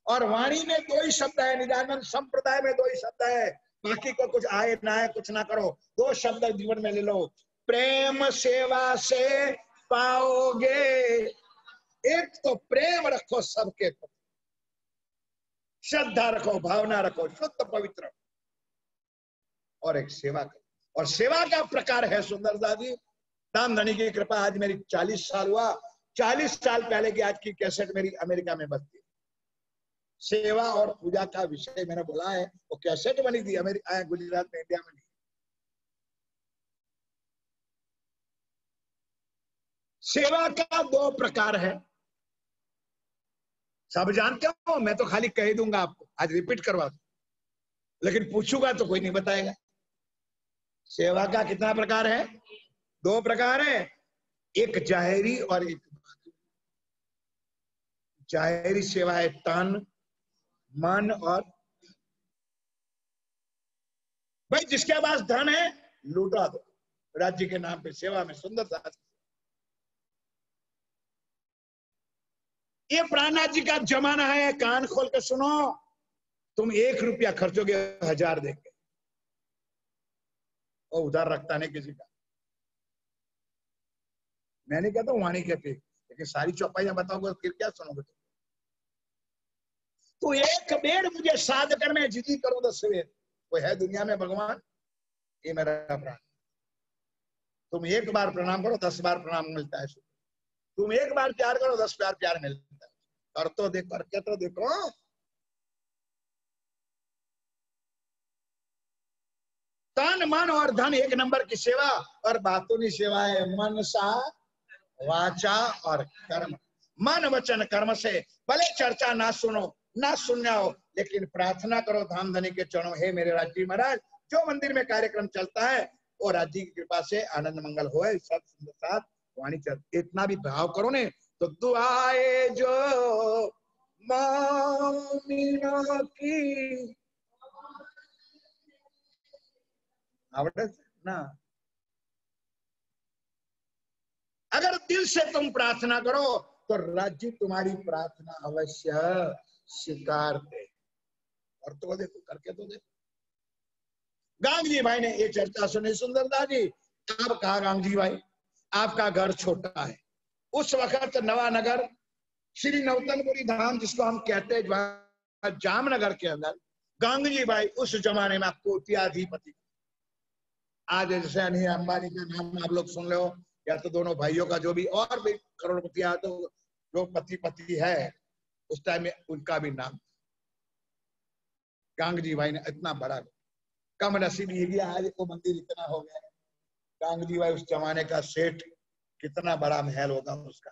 और वाणी में 2 ही शब्द है, निजानंद संप्रदाय में 2 ही शब्द है, बाकी को कुछ आए ना आए कुछ ना करो, 2 शब्द जीवन में ले लो, प्रेम सेवा से पाओगे। एक तो प्रेम रखो सबके प्रति, श्रद्धा रखो, भावना रखो, शुद्ध पवित्र, और एक सेवा करो। और सेवा का प्रकार है सुंदर दादी, दामधनी की कृपा, आज मेरी 40 साल हुआ, 40 साल पहले की आज की कैसेट मेरी अमेरिका में बजती। सेवा और पूजा का विषय मैंने बोला है, वो कैसेट बनी थी अमेरिका, गुजरात में, इंडिया में नहीं। सेवा का 2 प्रकार है, सब जानते हो, मैं तो खाली कह दूंगा आपको, आज रिपीट करवा दूं, लेकिन पूछूंगा तो कोई नहीं बताएगा। सेवा का कितना प्रकार है? 2 प्रकार है, एक जाहिरी और एक जाहिरी सेवा है तन मन और, भाई जिसके पास धन है लूटा दो, राज्य के नाम पे सेवा में सुंदर सा। ये प्राणनाथ जी का जमाना है, कान खोल के सुनो। तुम 1 रुपया खर्चोगे 1000 देंगे, और उधार रखता नहीं किसी का। मैं नहीं कहता हूं, वाणी कहते, लेकिन सारी चौपाइयां बताओगे फिर क्या सुनोगे तुम। तो एक बेर मुझे साध कर मैं जिदी करूं 10 बेर, वो है दुनिया में भगवान, ये मेरा प्राण। तुम एक बार प्रणाम करो 10 बार प्रणाम मिलता है। तुम एक बार प्यार करो 10 बार प्यार मिलता है। कर तो देखो, करके तो देखो। तन मन और धन 1 नंबर की सेवा, और बातों सेवा है मन सा वाचा और कर्म। मन वचन कर्म से भले चर्चा ना सुनो ना सुनना हो, लेकिन प्रार्थना करो धाम धनी के चरणों, हे मेरे राज्य महाराज, जो मंदिर में कार्यक्रम चलता है वो राज्य की कृपा से आनंद मंगल हो, सब सुंदर साथ वाणी चल। इतना भी भाव करो ने तो दुआए जो मामीना की आवड़े ना। अगर दिल से तुम प्रार्थना करो तो राज्य तुम्हारी प्रार्थना अवश्य स्वीकार दे। और तो देखो, करके तो देखो। गांग जी भाई ने ये चर्चा सुनी सुंदरदास जी। आप कहा गांग जी भाई, आपका घर छोटा है। उस वक्त नवानगर श्री नवतनपुरी धाम जिसको हम कहते हैं जामनगर के अंदर, गांग जी भाई उस जमाने में कोट्याधिपति। आज जैसे अनिल अंबानी का नाम आप लोग सुन लो, या तो दोनों भाइयों का जो भी और भी करोड़पति, तो जो पति पति है उस टाइम में उनका भी नाम गांग जी भाई ने इतना बड़ा। कम नसीब ये गया आज वो मंदिर इतना हो गया। गांग जी भाई उस जमाने का सेठ, कितना बड़ा महल होगा उसका।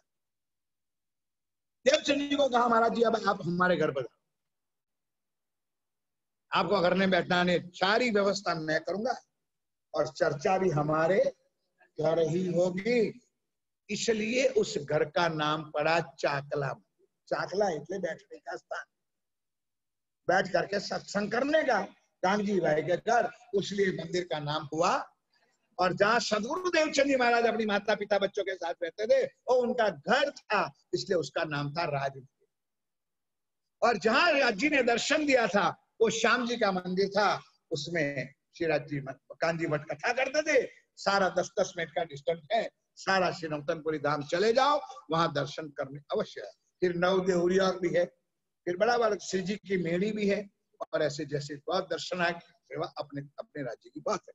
देवचंद जी को कहा महाराज जी अब आप हमारे घर पर, आपको घर में बैठना नहीं, सारी व्यवस्था मैं करूंगा और चर्चा भी हमारे घर ही होगी। इसलिए उस घर का नाम पड़ा चाकला। चाकला इसलिए बैठने का स्थान, बैठ करके सत्संग करने का। गांग जी भाई के घर, इसलिए मंदिर का नाम हुआ। और जहाँ सदगुरु देवचंद जी महाराज अपनी माता पिता बच्चों के साथ रहते थे, वो उनका घर था, इसलिए उसका नाम था राज। और जहाँ राज जी ने दर्शन दिया था वो श्याम जी का मंदिर था, उसमें श्रीराज जी कांजी मठ कथा करते थे। सारा 10-10 मिनट का डिस्टेंस है, सारा श्री नवतनपुरी धाम चले जाओ, वहां दर्शन करने अवश्य है। फिर नव देहुरिया भी है, फिर बड़ा बड़ा श्री जी की मेड़ी भी है, और ऐसे जैसे बहुत दर्शन है, सेवा अपने अपने राज्य की बात है।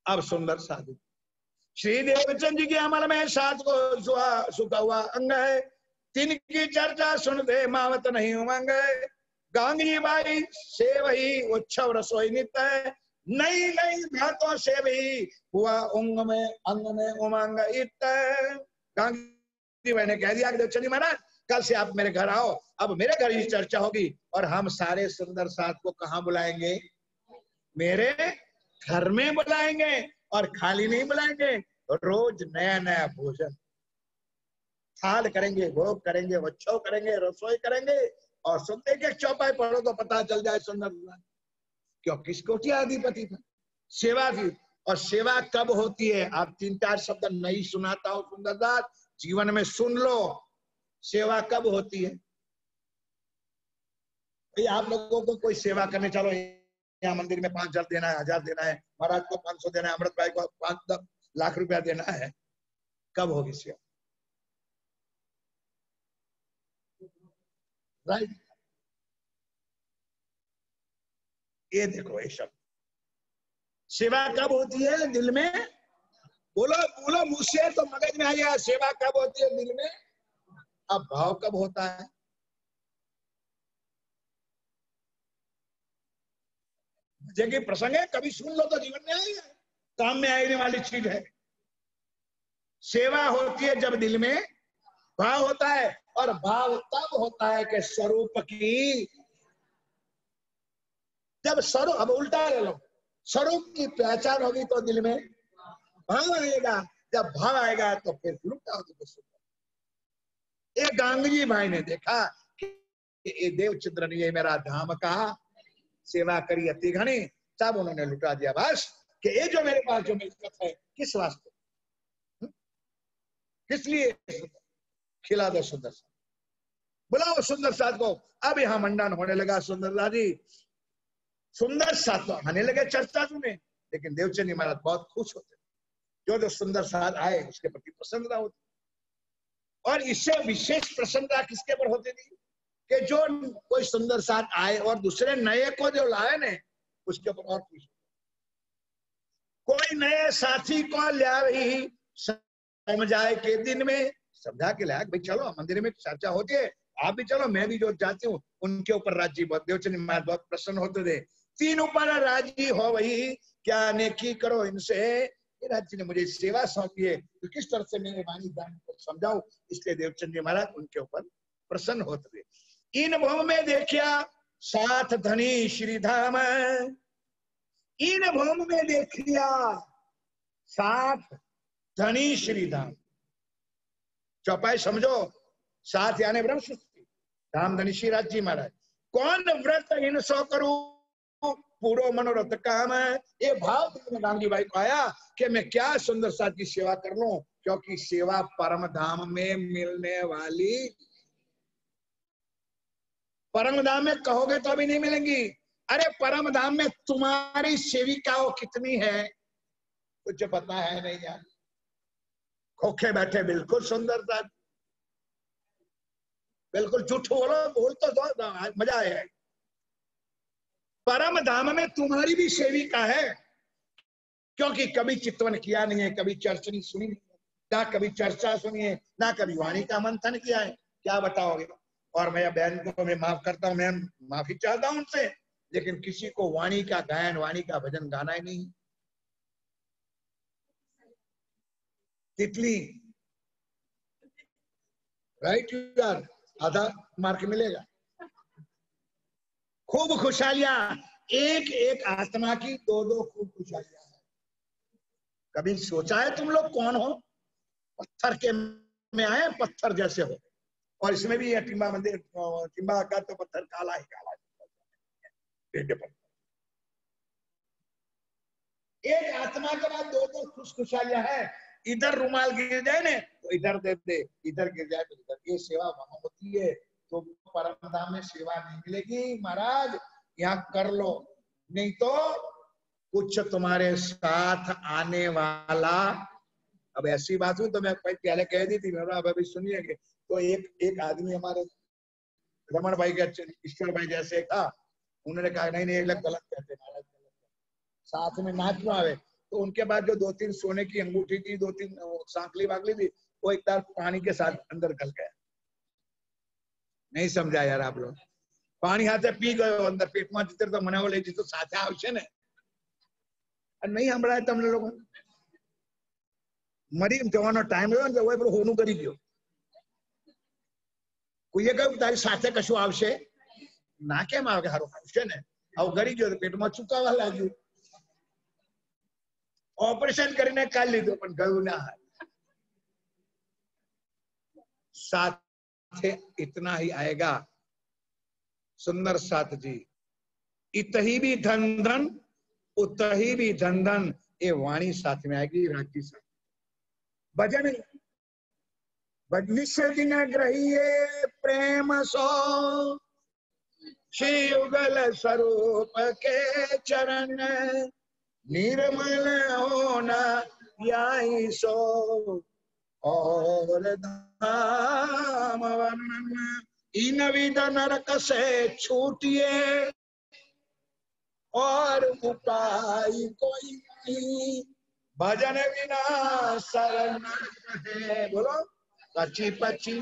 अब सुंदर साधु श्री देवचंद जी के अमल में 7 को सुखा हुआ अंग है, तिनकी चर्चा सुन दे मावत नहीं उमंग। गांग जी भाई से वही उत्सव रसोई नित्य है, नई नई भातों से भी हुआ अंग में उमंग इत। गांग जी भाई ने कह दिया कि देवचंद जी महाराज कल से आप मेरे घर आओ, अब मेरे घर ही चर्चा होगी, और हम सारे सुंदर साथ को कहाँ बुलाएंगे? मेरे घर में बुलाएंगे, और खाली नहीं बुलाएंगे, रोज नया नया भोजन थाल करेंगे, भोग करेंगे, उत्सव करेंगे, रसोई करेंगे। और सुनते के चौपाई पढ़ो तो पता चल जाए सुंदर क्यों किस कोट्याधिपति था, सेवा की। और सेवा कब होती है? आप 3-4 शब्द नहीं सुनाता हूं सुंदरदास, जीवन में सुन लो। सेवा कब होती है? भाई आप लोगों को कोई सेवा करने चलो, यहाँ मंदिर में 5,000 देना है, 1,000 देना है, महाराज को 500 देना है, अमृत भाई को 5 लाख रुपया देना है, कब होगी सेवा? राइट। ये देखो ये शब्द, सेवा कब होती है? दिल में। बोलो बोलो मुझसे तो मगज में आ गया। सेवा कब होती है? दिल में। अब भाव कब होता है? जगह प्रसंग है, कभी सुन लो तो जीवन में आएगा, काम में आने वाली चीज है। सेवा होती है जब दिल में भाव होता है, और भाव तब होता है कि स्वरूप की, जब स्वरूप, अब उल्टा ले लो, स्वरूप की पहचान होगी तो दिल में भाव आएगा, जब भाव आएगा तो फिर लुटा होगी। एक गांगजी भाई ने देखा कि ये देवचंद्र ने ये मेरा धाम का सेवा करी अति घनी, तब उन्होंने लुटा दिया। बस कि ये जो मेरे पास जो मिलकत है किस वास्ते, किस लिए, खिला दो सुंदर साथ, बुलाओ सुंदर साथ को। अब यहाँ मंडन होने लगा। सुंदर साथ जी, सुंदर साथ तो आने लगे चर्चा में, लेकिन देवचंद महाराज बहुत खुश होते, जो सुंदर साथ आए उसके प्रति प्रसन्नता होती। और इससे विशेष प्रसन्नता किसके पर होती थी कि जो कोई सुंदर साथ आए और दूसरे नए को जो लाए ने उसके ऊपर और खुश। कोई नए साथी को लिया ही समझाए के दिन में, समझा के लायक भाई चलो मंदिर में चर्चा होती है, आप भी चलो, मैं भी जो जाती हूँ। उनके ऊपर राजी बहुत, देवचंद महाराज बहुत प्रसन्न होते थे। तीन ऊपर राजी हो वही, क्या नेकी करो इनसे, राज्य ने मुझे सेवा सौंपी है, तो किस तरह से मेरे वाणी दान को समझाऊं, इसलिए देवचंद जी महाराज उनके ऊपर प्रसन्न होते थे। इन भव में देखिया साथ धनी श्रीधाम, इन भव में देखिया साथ धनी श्रीधाम। चौपाई समझो, साथ यानी ब्रह्म सृष्टि, धाम धनी श्री राज जी महाराज। कौन व्रत इन सो करूं पूरो मनोरथ काम है, ये भाव गांधी भाई को आया कि मैं क्या सुंदर साथ की सेवा कर लूं, क्योंकि सेवा परम धाम में मिलने वाली, परम धाम में कहोगे तो अभी नहीं मिलेंगी। अरे परम धाम में तुम्हारी सेविकाओं कितनी है कुछ पता है नहीं यार, खोखे बैठे बिल्कुल सुंदर साथ, बिल्कुल झूठ बोलो, बोल तो दो, मजा आया। परम धाम में तुम्हारी भी सेविका है, क्योंकि कभी चितवन किया नहीं है, कभी चर्चनी सुनी नहीं है, ना कभी चर्चा सुनी है, ना कभी वाणी का मंथन किया है, क्या बताओगे। और मैं बहन को मैं माफ करता हूं, मैं माफी चाहता हूं उनसे, लेकिन किसी को वाणी का गायन, वाणी का भजन गाना ही नहीं। तितली राइट यार, आधा मार्क मिलेगा। खूब खुशहालियां, एक एक आत्मा की दो दो खूब खुशहालियां है। कभी सोचा है तुम लोग कौन हो, पत्थर के में आए, पत्थर जैसे हो। और इसमें भी ये टिम्बा मंदिर, टिम्बा का तो पत्थर काला ही काला, एक आत्मा के बाद दो दो खुश खुशहालियां है। इधर रुमाल गिर जाए ना तो इधर दे दे, इधर गिर जाए तो इधर, ये सेवा वहां होती है। तो परम धाम में सेवा नहीं मिलेगी महाराज, यहाँ कर लो, नहीं तो कुछ तुम्हारे साथ आने वाला। अब ऐसी बात हुई तो मैं पहले कह दी थी, अब अभी सुनिए। तो एक आदमी हमारे रमन भाई के, ईश्वर भाई जैसे था, उन्होंने कहा नहीं ये लोग गलत कहते महाराज, साथ में ना क्यों आवे। तो उनके बाद जो दो तीन सोने की अंगूठी थी, दो तीन सांकली वाकली थी, वो एक बार पानी के साथ अंदर गल गया। नहीं समझा यार आप लोग, पानी हाथे पी गयो अंदर पेट में जते तो मने ले तो साथे आवशे ने, नहीं संभळाय तमने लोगों। मरी जवानो टाइम रह्यो ने वो होनु करी गयो। कोઈએ કહ્યું તારી સાથે કશું આવશે ના, કેમ આવે કે હારું આવશે ને, આવું ગરી ગયો તો પેટમાં ચુકાવા લાગ્યું, ऑपरेशन કરીને કાઢી લીધું પણ ગયું ના। साथ इतना ही आएगा सुंदर साथ जी, इतही भी धन धन उतही भी धन धन, ये वाणी साथ में आएगी, राजी साथ। भजन दिन ग्रहिए प्रेम सो, श्री युगल स्वरूप के चरण, निर्मल होना यही सो, और धाम वर्णन इन विध नरक से छूटिए, और उपाय कोई नहीं, भजन बिना शरण है। बोलो पची पची,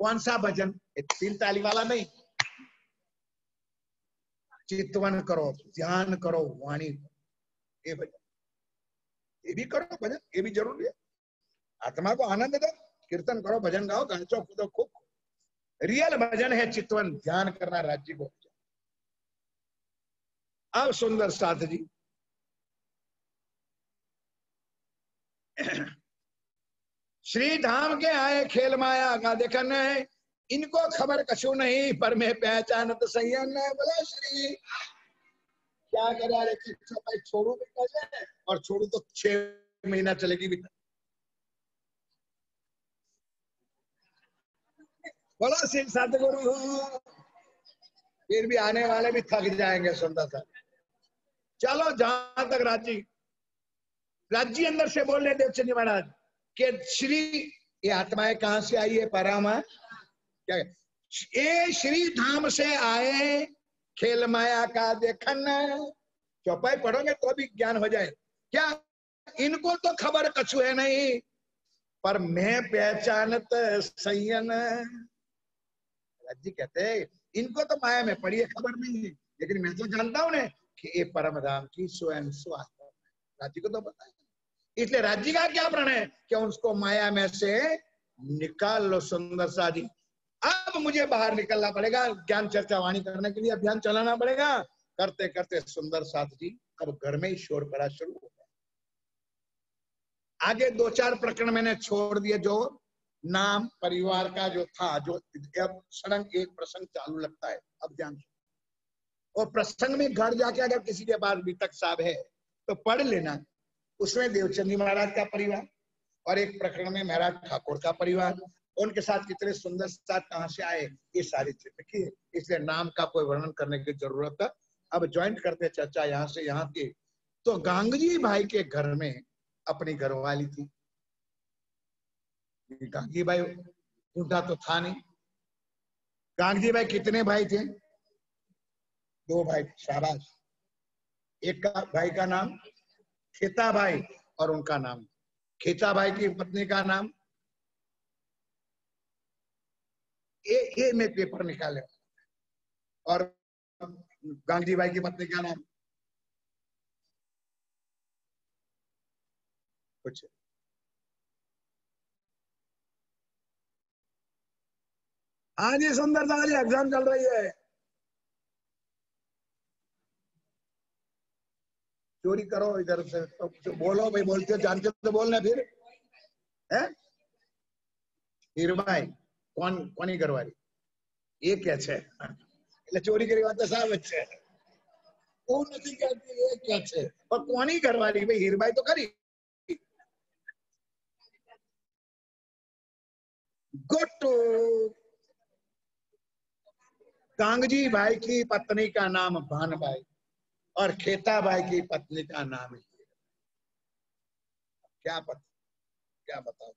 कौन सा भजन, तीन ताली वाला नहीं। चितवन करो, ध्यान करो, वाणी, ये भजन, ये भी करो भजन, ये भी जरूरी है। आत्मा को आनंद दो, कीर्तन करो, भजन गाओ, नाचो कूदो खूब। रियल भजन है चितवन, ध्यान करना, राज्य को। अब सुंदर साथ जी श्री धाम के आए खेल माया का देखन, इनको खबर कछु नहीं पर मैं पहचान तो सही है। बोला श्री क्या करे यार, एक भाई छोड़ू भी करे, और छोड़ू तो 6 महीना चलेगी भी। बोलो सिंह सतगुरु, फिर भी आने वाले भी थक जाएंगे सुंदर सा। चलो जहां तक राज्य अंदर से बोल रहे देवचंद महाराज कि श्री, ये आत्माएं कहां से आई है? परामा क्या ये श्री धाम से आए, खेल माया का देखन। चौपाई पढ़ोगे तो भी ज्ञान हो जाए। क्या इनको तो खबर कछु है नहीं, पर मैं पहचानत सैयन। राज्य कहते हैं इनको तो माया में पड़ी है, खबर नहीं है, लेकिन मैं तो जानता हूं ना कि ये परम धाम की स्वयं स्वास्थ्य। राज्य को तो पता है, इसलिए राज्य का क्या प्रण है कि उसको माया में से निकाल लो सुंदर सा जी। अब मुझे बाहर निकलना पड़ेगा, ज्ञान चर्चा वाणी करने के लिए अभियान चलाना पड़ेगा। करते करते सुंदर साथ जी अब घर में ही शोर पड़ा शुरू हो गया। आगे 2-4 प्रकरण मैंने छोड़ दिए, जो नाम परिवार का जो था, जो अब सडन एक प्रसंग चालू लगता है। अब ध्यान, और प्रसंग में घर जाके अगर किसी के पास वितक साहब है तो पढ़ लेना। उसमें देवचंदी महाराज का परिवार और एक प्रकरण में महाराज ठाकुर का परिवार, उनके साथ कितने सुंदर साथ कहां से आए, ये सारी चीज लिखी है। इसलिए नाम का कोई वर्णन करने की जरूरत है। अब ज्वाइंट करते चर्चा यहाँ से यहाँ की। तो गांगजी भाई के घर में अपनी घरवाली थी। गांगजी भाई बूढ़ा तो था नहीं। गांगजी भाई कितने भाई थे? 2 भाई। शाबाश। एक का भाई का नाम खेता भाई और उनका नाम, खेता भाई की पत्नी का नाम, ये मैं पेपर निकाले। और गांधी भाई की पत्नी का नाम कुछ, हाँ जी सुंदर सा जी एग्जाम चल रही है। चोरी करो इधर से तो बोलो भाई, बोलते हो जानते हो तो बोलना फिर है। हीरबाई कौन कोनी करवारी ये क्या है? એટલે ચોરી કરી વાત તો સાવ જ છે। હું નથી કહેતી એ क्या છે, પણ કોની કરવારી ભાઈ? હીરબાઈ તો કરી। गुड। गांगजी भाई की पत्नी का नाम भानबाई और खेता भाई की पत्नी का नाम है। क्या पता, क्या बताओ।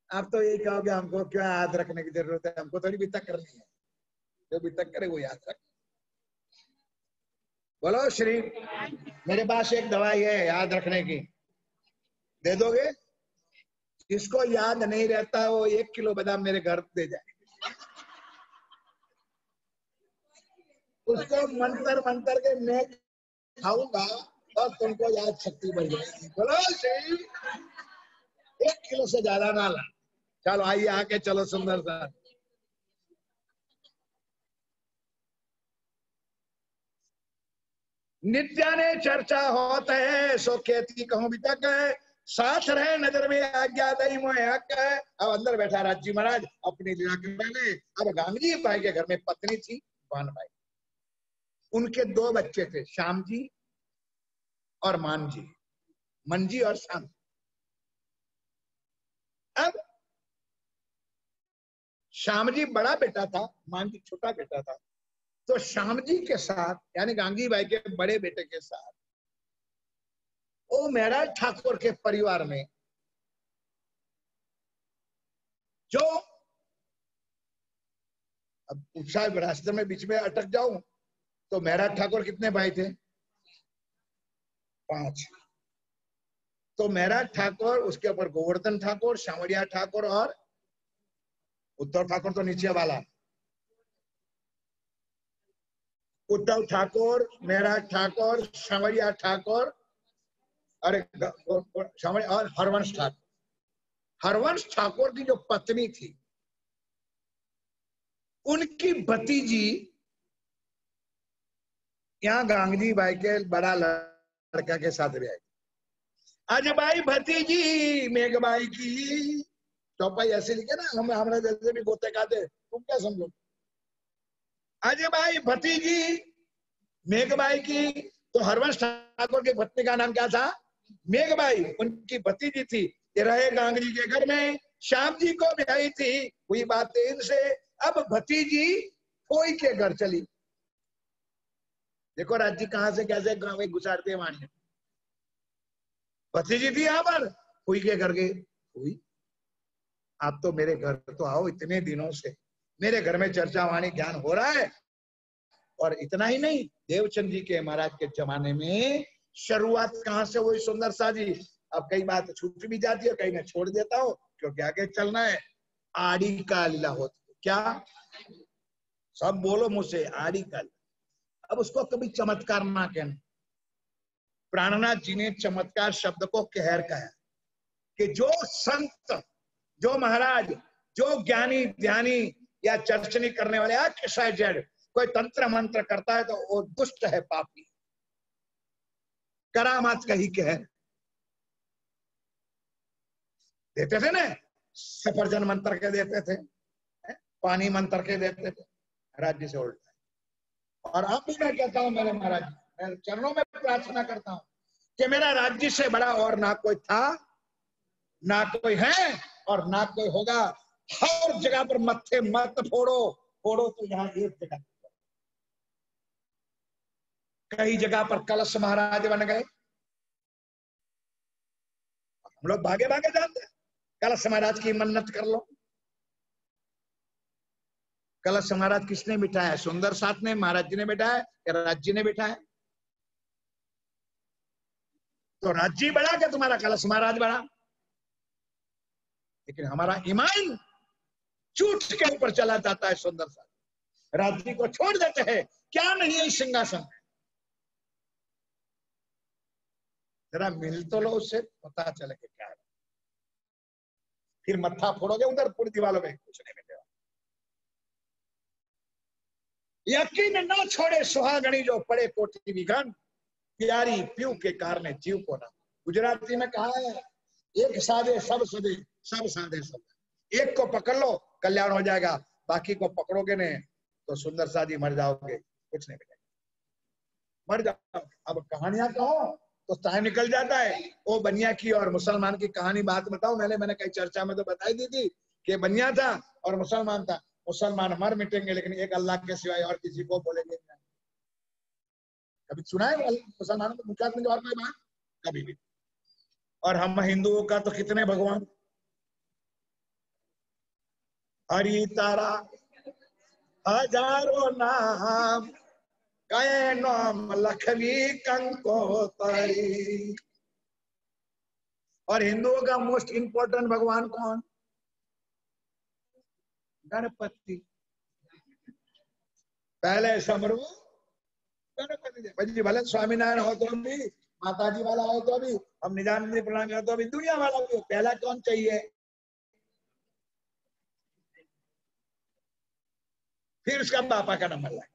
आप तो यही कहोगे हमको क्या याद रखने की जरूरत है, हमको थोड़ी बितक करनी है, जो बितक करे वो याद रख। बोलो श्री, मेरे पास एक दवाई है याद रखने की, दे दोगे? जिसको याद नहीं रहता वो 1 किलो बादाम मेरे घर दे जाए, उसको मंतर मंतर के मैं खाऊंगा और तुमको याद शक्ति बढ़ जाएगी। बोलो श्री, 1 किलो से ज्यादा ना ला। चलो आइए आके चलो सुंदर सा। नित्या ने चर्चा होता है सो कहती कहूं भी तक साथ रहे नजर में आज्ञा दई मोहे हक है। अब अंदर बैठा राज्य महाराज अपनी लीला करने। अब गांधी भाई के घर में पत्नी थी भानबाई, उनके 2 बच्चे थे, श्याम जी और मान जी, मंजी और श्याम। अब श्याम जी बड़ा बेटा था, मान जी छोटा बेटा था। तो श्याम जी के साथ यानी गांगी बाई के बड़े बेटे के साथ वो महाराज ठाकुर के परिवार में जो, अब पूछा रास्ते में बीच में अटक जाऊं तो महाराज ठाकुर कितने भाई थे? 5। तो महाराज ठाकुर, उसके ऊपर गोवर्धन ठाकुर, सांवरिया ठाकुर और उद्धव ठाकुर तो नीचे वाला, उद्धव ठाकुर, महाराज ठाकुर, सांवरिया ठाकुर, अरे और हरवंश ठाकुर। हरवंश ठाकुर की जो पत्नी थी उनकी भतीजी यहाँ गांधी भाई के बड़ा लड़का के साथ रही। आज भाई भतीजी मेघबाई की चौपाई ऐसे लिखे ना, हम हमारे जैसे भी बोते खाते, तुम क्या समझो? आज भाई भतीजी मेघबाई की, तो हरवंश ठाकुर की पत्नी का नाम क्या था? मेघबाई। उनकी भतीजी थी, ये रहे गांगरी के घर में, श्याम जी को ब्याही थी, हुई बात इनसे। अब भतीजी फोई के घर चली। देखो राज्य कहां से कैसे गांव में घुसाड़ते हैं वाणी। भतीजी थी यहाँ पर, फोई के घर गई। फोई, आप तो मेरे घर तो आओ, इतने दिनों से मेरे घर में चर्चा वाणी ज्ञान हो रहा है। और इतना ही नहीं, देवचंद जी के महाराज के जमाने में शुरुआत कहां से हुई सुंदर सा जी। अब कई बात छूट भी जाती है, कहीं मैं छोड़ देता हूं क्योंकि आगे चलना है। आड़ी का लीला होती, क्या सब बोलो मुझसे, आड़ी का लीला। अब उसको कभी चमत्कार ना कहना। प्राणनाथ जी ने चमत्कार शब्द को कहर कहा कि जो संत, जो महाराज, जो ज्ञानी ध्यानी या चर्चनी करने वाले जड़ कोई तंत्र मंत्र करता है तो वो दुष्ट है, पापी। करामात कही कहर देते थे ना, सफरजन मंत्र के देते थे, पानी मंत्र के देते थे, राज्य से उल्टा। और अब भी मैं कहता हूं मेरे महाराज, मैं चरणों में प्रार्थना करता हूं कि मेरा राज्य से बड़ा और ना कोई था, ना कोई है और ना कोई होगा। हर जगह पर मत्थे मत फोड़ो, फोड़ो तो यहाँ एक जगह, कई जगह पर कलश महाराज बन गए। हम लोग भागे भागे जाते हैं, कलश महाराज की मन्नत कर लो। कलश महाराज किसने बिठाया? सुंदर साथ ने, महाराज जी ने बिठाया या राज्य ने बिठाया? तो राज्य बड़ा क्या तुम्हारा कलश महाराज बड़ा? लेकिन हमारा ईमान झूठ के ऊपर चला जाता है। सुंदर सा राज्य को छोड़ देते हैं, क्या नहीं है इस सिंहासन में। जरा मिल तो लो उससे, पता चले कि क्या है। फिर मत्था फोड़ोगे उधर पूरी दीवारों में, कुछ नहीं मिलेगा। यकीन ना छोड़े सुहागणी जो पड़े कोठी विघन, प्यारी प्यू के कारण जीव को ना। गुजराती में कहा है, एक साधे सब सदे, सब साधे सब। एक को पकड़ लो कल्याण हो जाएगा, बाकी को पकड़ोगे नहीं तो सुंदर साधी मर जाओगे, कुछ नहीं मिलेगा, मर जाओ। अब कहानियां कहो तो टाइम निकल जाता है। वो बनिया की और मुसलमान की कहानी बात बताओ, मैंने कई चर्चा में तो बताई दी थी कि बनिया था और मुसलमान था। मुसलमान मर मिटेंगे लेकिन एक अल्लाह के सिवाय और किसी को बोलेंगे नहीं। कभी सुना है मुसलमानों को मुख्यात में और कोई बात? कभी भी। और हम हिंदुओं का तो कितने भगवान, हरि तारा हजारों नाम, कहे नाम लखवी कंकोतरी। और हिंदुओं का मोस्ट इंपोर्टेंट भगवान कौन? गणपति। पहले समरू गणपति जी, भले स्वामीनारायण हो तो भी, माता जी वाला हो तो भी, हम निजानंदी प्रणाम हो तो भी, दुनिया वाला भी हो, पहला कौन चाहिए? फिर उसका पापा का नंबर लगा।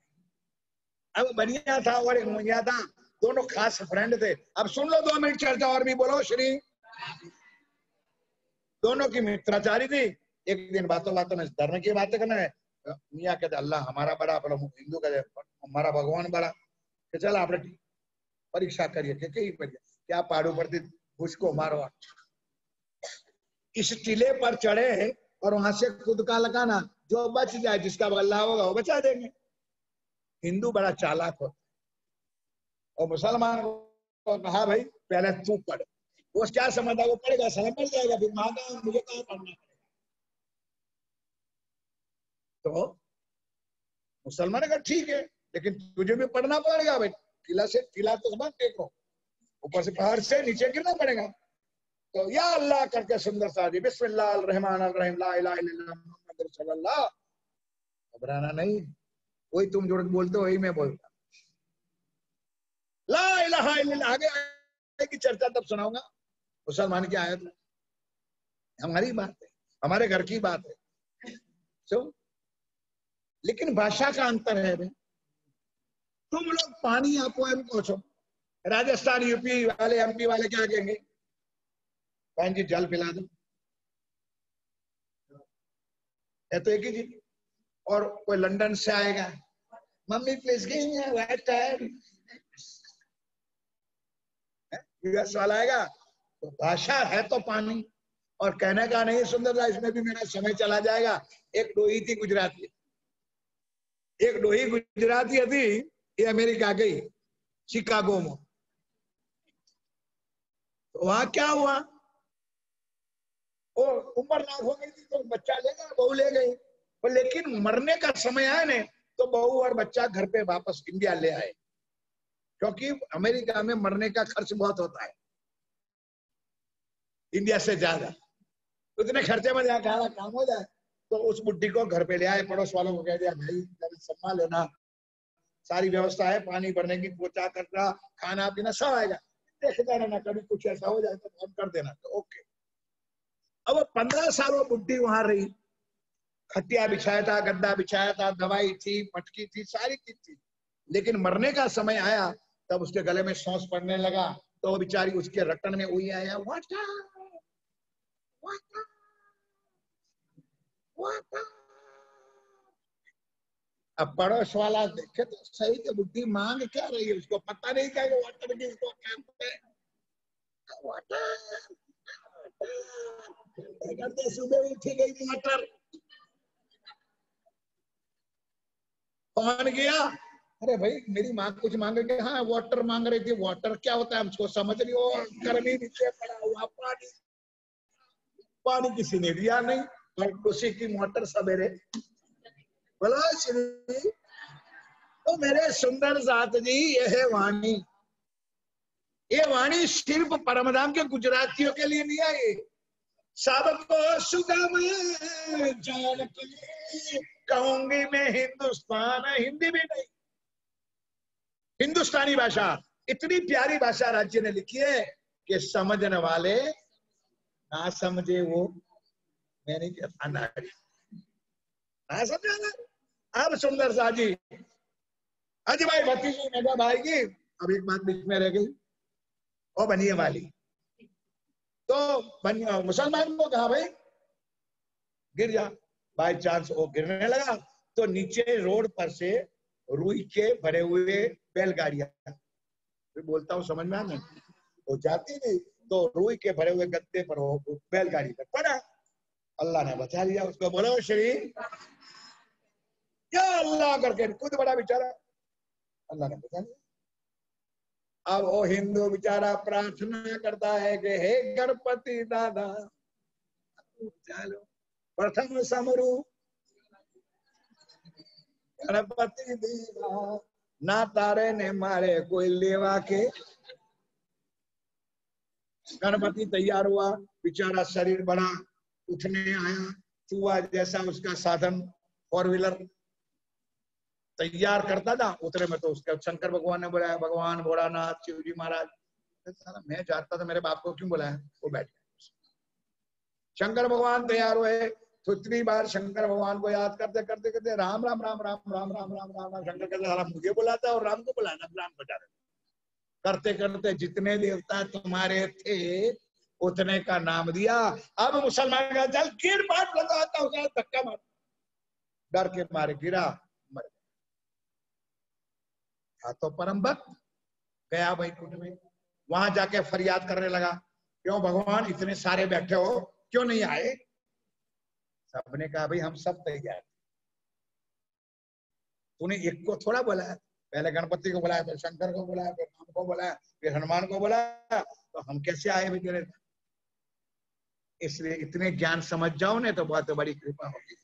अब बनिया था और एक मुंगिया था, दोनों खास फ्रेंड थे। अब सुन लो 2 मिनट चर्चा और भी, बोलो श्री। दोनों की मित्राचारी थी। एक दिन बातों बातों में धर्म की बातें करना है, मियाँ कहते अल्लाह हमारा बड़ा, हिंदू कहते हमारा भगवान बड़ा। कि चल आप परीक्षा करिए, क्या पाड़ू पड़ती उसको मारो। इस टीले पर चढ़े और वहां से खुद का लगाना, जो बच जाए, जिसका अल्लाह होगा वो बचा देंगे। हिंदू बड़ा चालाक होता और मुसलमान को कहा भाई पहले तू पढ़। वो क्या समझता, वो पढ़ेगा समझ पड़ जाएगा, फिर मांगा मुझे कहाँ पढ़ना पड़ेगा। तो मुसलमान का ठीक है, लेकिन तुझे भी पढ़ना पड़ेगा भाई। किला से किला तो समझ देखो, ऊपर से पहाड़ से नीचे गिरना पड़ेगा। तो या अल्लाह करके सुंदर सा जी, बिस्मिल्लाह रहमान रहीम, ला इलाहा इल्लल्लाह मुहम्मद रसूलुल्लाह। घबराना नहीं, वही तुम जो बोलते हो वही मैं बोलता। ला इलाहा इल्लल्लाह, आगे की चर्चा तब सुनाऊंगा। मुसलमान की आयत हमारी बात है, हमारे घर की बात है। सो लेकिन भाषा का अंतर है भाई। तुम लोग पानी आपो एम पूछो, राजस्थान यूपी वाले एमपी वाले क्या कहेंगे? बहन जी जल पिला दो, है तो एक ही चीज। और कोई लंदन से आएगा, mummy please give me water, ये सवाल आएगा। तो भाषा है तो पानी, और कहने का नहीं सुंदर सा, इसमें भी मेरा समय चला जाएगा। एक डोही थी गुजराती, एक डोही गुजराती थी, ये अमेरिका गई शिकागो में। तो वहां क्या हुआ, वो उम्र लाख हो गई थी तो बच्चा ले गया, बहू ले गई, और लेकिन मरने का समय आया ने तो बहू और बच्चा घर पे वापस इंडिया ले आए, क्योंकि अमेरिका में मरने का खर्च बहुत होता है, इंडिया से ज्यादा। उतने खर्चे में जाकर काम हो जाए, तो उस बुढ़ी को घर पे ले आए, पड़ोस वालों को कह दिया भाई संभाल लेना, सारी व्यवस्था है, पानी भरने की, पोछा कचरा, खाना पीना सब आएगा, देखता रहना, कभी कुछ ऐसा हो जाए तो फोन कर देना। तो ओके। अब 15 साल वो बुढ़ी वहां रही, खटिया बिछाया था, गद्दा बिछाया था, दवाई थी, मटकी थी, सारी चीज थी, लेकिन मरने का समय आया तब उसके गले में सांस पड़ने लगा, तो वो बेचारी उसके रटन में वही आया, वाटर वाटर वाटर। अब पड़ोस वाला देखे तो सही कि बुद्धि मांग क्या रही है, उसको पता नहीं क्या वाटर किसको कहते हैं, वाटर करते सुबह उठी गई वाटर, कौन गया, अरे भाई मेरी माँ कुछ मांग रही थी, हाँ वाटर मांग रही थी, वाटर क्या होता है हमको समझ नहीं, हो गर्मी नीचे पड़ा हुआ पानी, पानी किसी ने दिया नहीं, और उसी की मोटर सवेरे बोला श्री। तो मेरे सुंदर साथ जी, यह है वाणी, ये वाणी सिर्फ परमधाम के गुजरातियों के लिए नहीं आई, सबको सुगम जान के कहूंगी मैं हिंदुस्तान, हिंदी भी नहीं, हिंदुस्तानी भाषा, इतनी प्यारी भाषा राज्य ने लिखी है कि समझने वाले ना समझे वो, मैं नहीं कहता नारी, ना समझा। अब सुंदर सा जी, अजी भाई भतीजी ने कहा भाई की, अब एक बात बीच में रह गई, और बनिए वाली, तो मुसलमान को कहा भाई गिर जा, बाई चांस वो गिरने लगा, तो नीचे रोड पर से रुई के भरे हुए बैलगाड़ियां, बोलता हूँ समझ में आ, वो जाती नहीं, तो रुई के भरे हुए गद्दे पर वो बैलगाड़ी पर पड़ा, अल्लाह ने बचा लिया उसको, बोलो श्री या अल्लाह करके, खुद बड़ा बेचारा, अल्लाह ने बचा लिया। अब वो हिंदू बेचारा प्रार्थना करता है कि हे गणपति दादा, चलो प्रथम समरू गणपति देवा, ना तारे ने मारे कोई लेवा के। गणपति तैयार हुआ, बेचारा शरीर बड़ा, उठने आया, चूहा जैसा उसका साधन, 4 व्हीलर तैयार करता था, उतरे में तो उसका शंकर भगवान ने बुलाया, भगवान भोलानाथ शिव जी महाराज, मैं जानता था मेरे बाप को क्यों बुलाया, वो बैठ गया। शंकर भगवान तैयार हुए, तो इतनी बार शंकर भगवान को याद करते करते करते राम राम राम राम राम राम राम राम राम, शंकर कहते साला मुझे बुलाता और राम को बुलाना, राम बजा रहे, करते करते जितने देवता तुम्हारे थे उतने का नाम दिया। अब मुसलमान का चल गिर, बात लगाता हूँ, धक्का मार, डर के मारे गिरा, मर गया। तो परम भक्त गया वैकुंठ में, वहां जाके फरियाद करने लगा, क्यों भगवान इतने सारे बैठे हो, क्यों नहीं आए। सबने कहा भाई हम सब तैयार, तूने एक को थोड़ा बुलाया, पहले गणपति को बुलाया, फिर शंकर को बुलाया, फिर राम को बुलाया, फिर हनुमान को बुलाया, तो हम कैसे आए बेचारे। इसलिए इतने ज्ञान समझ जाओ ने तो बहुत बड़ी कृपा होगी।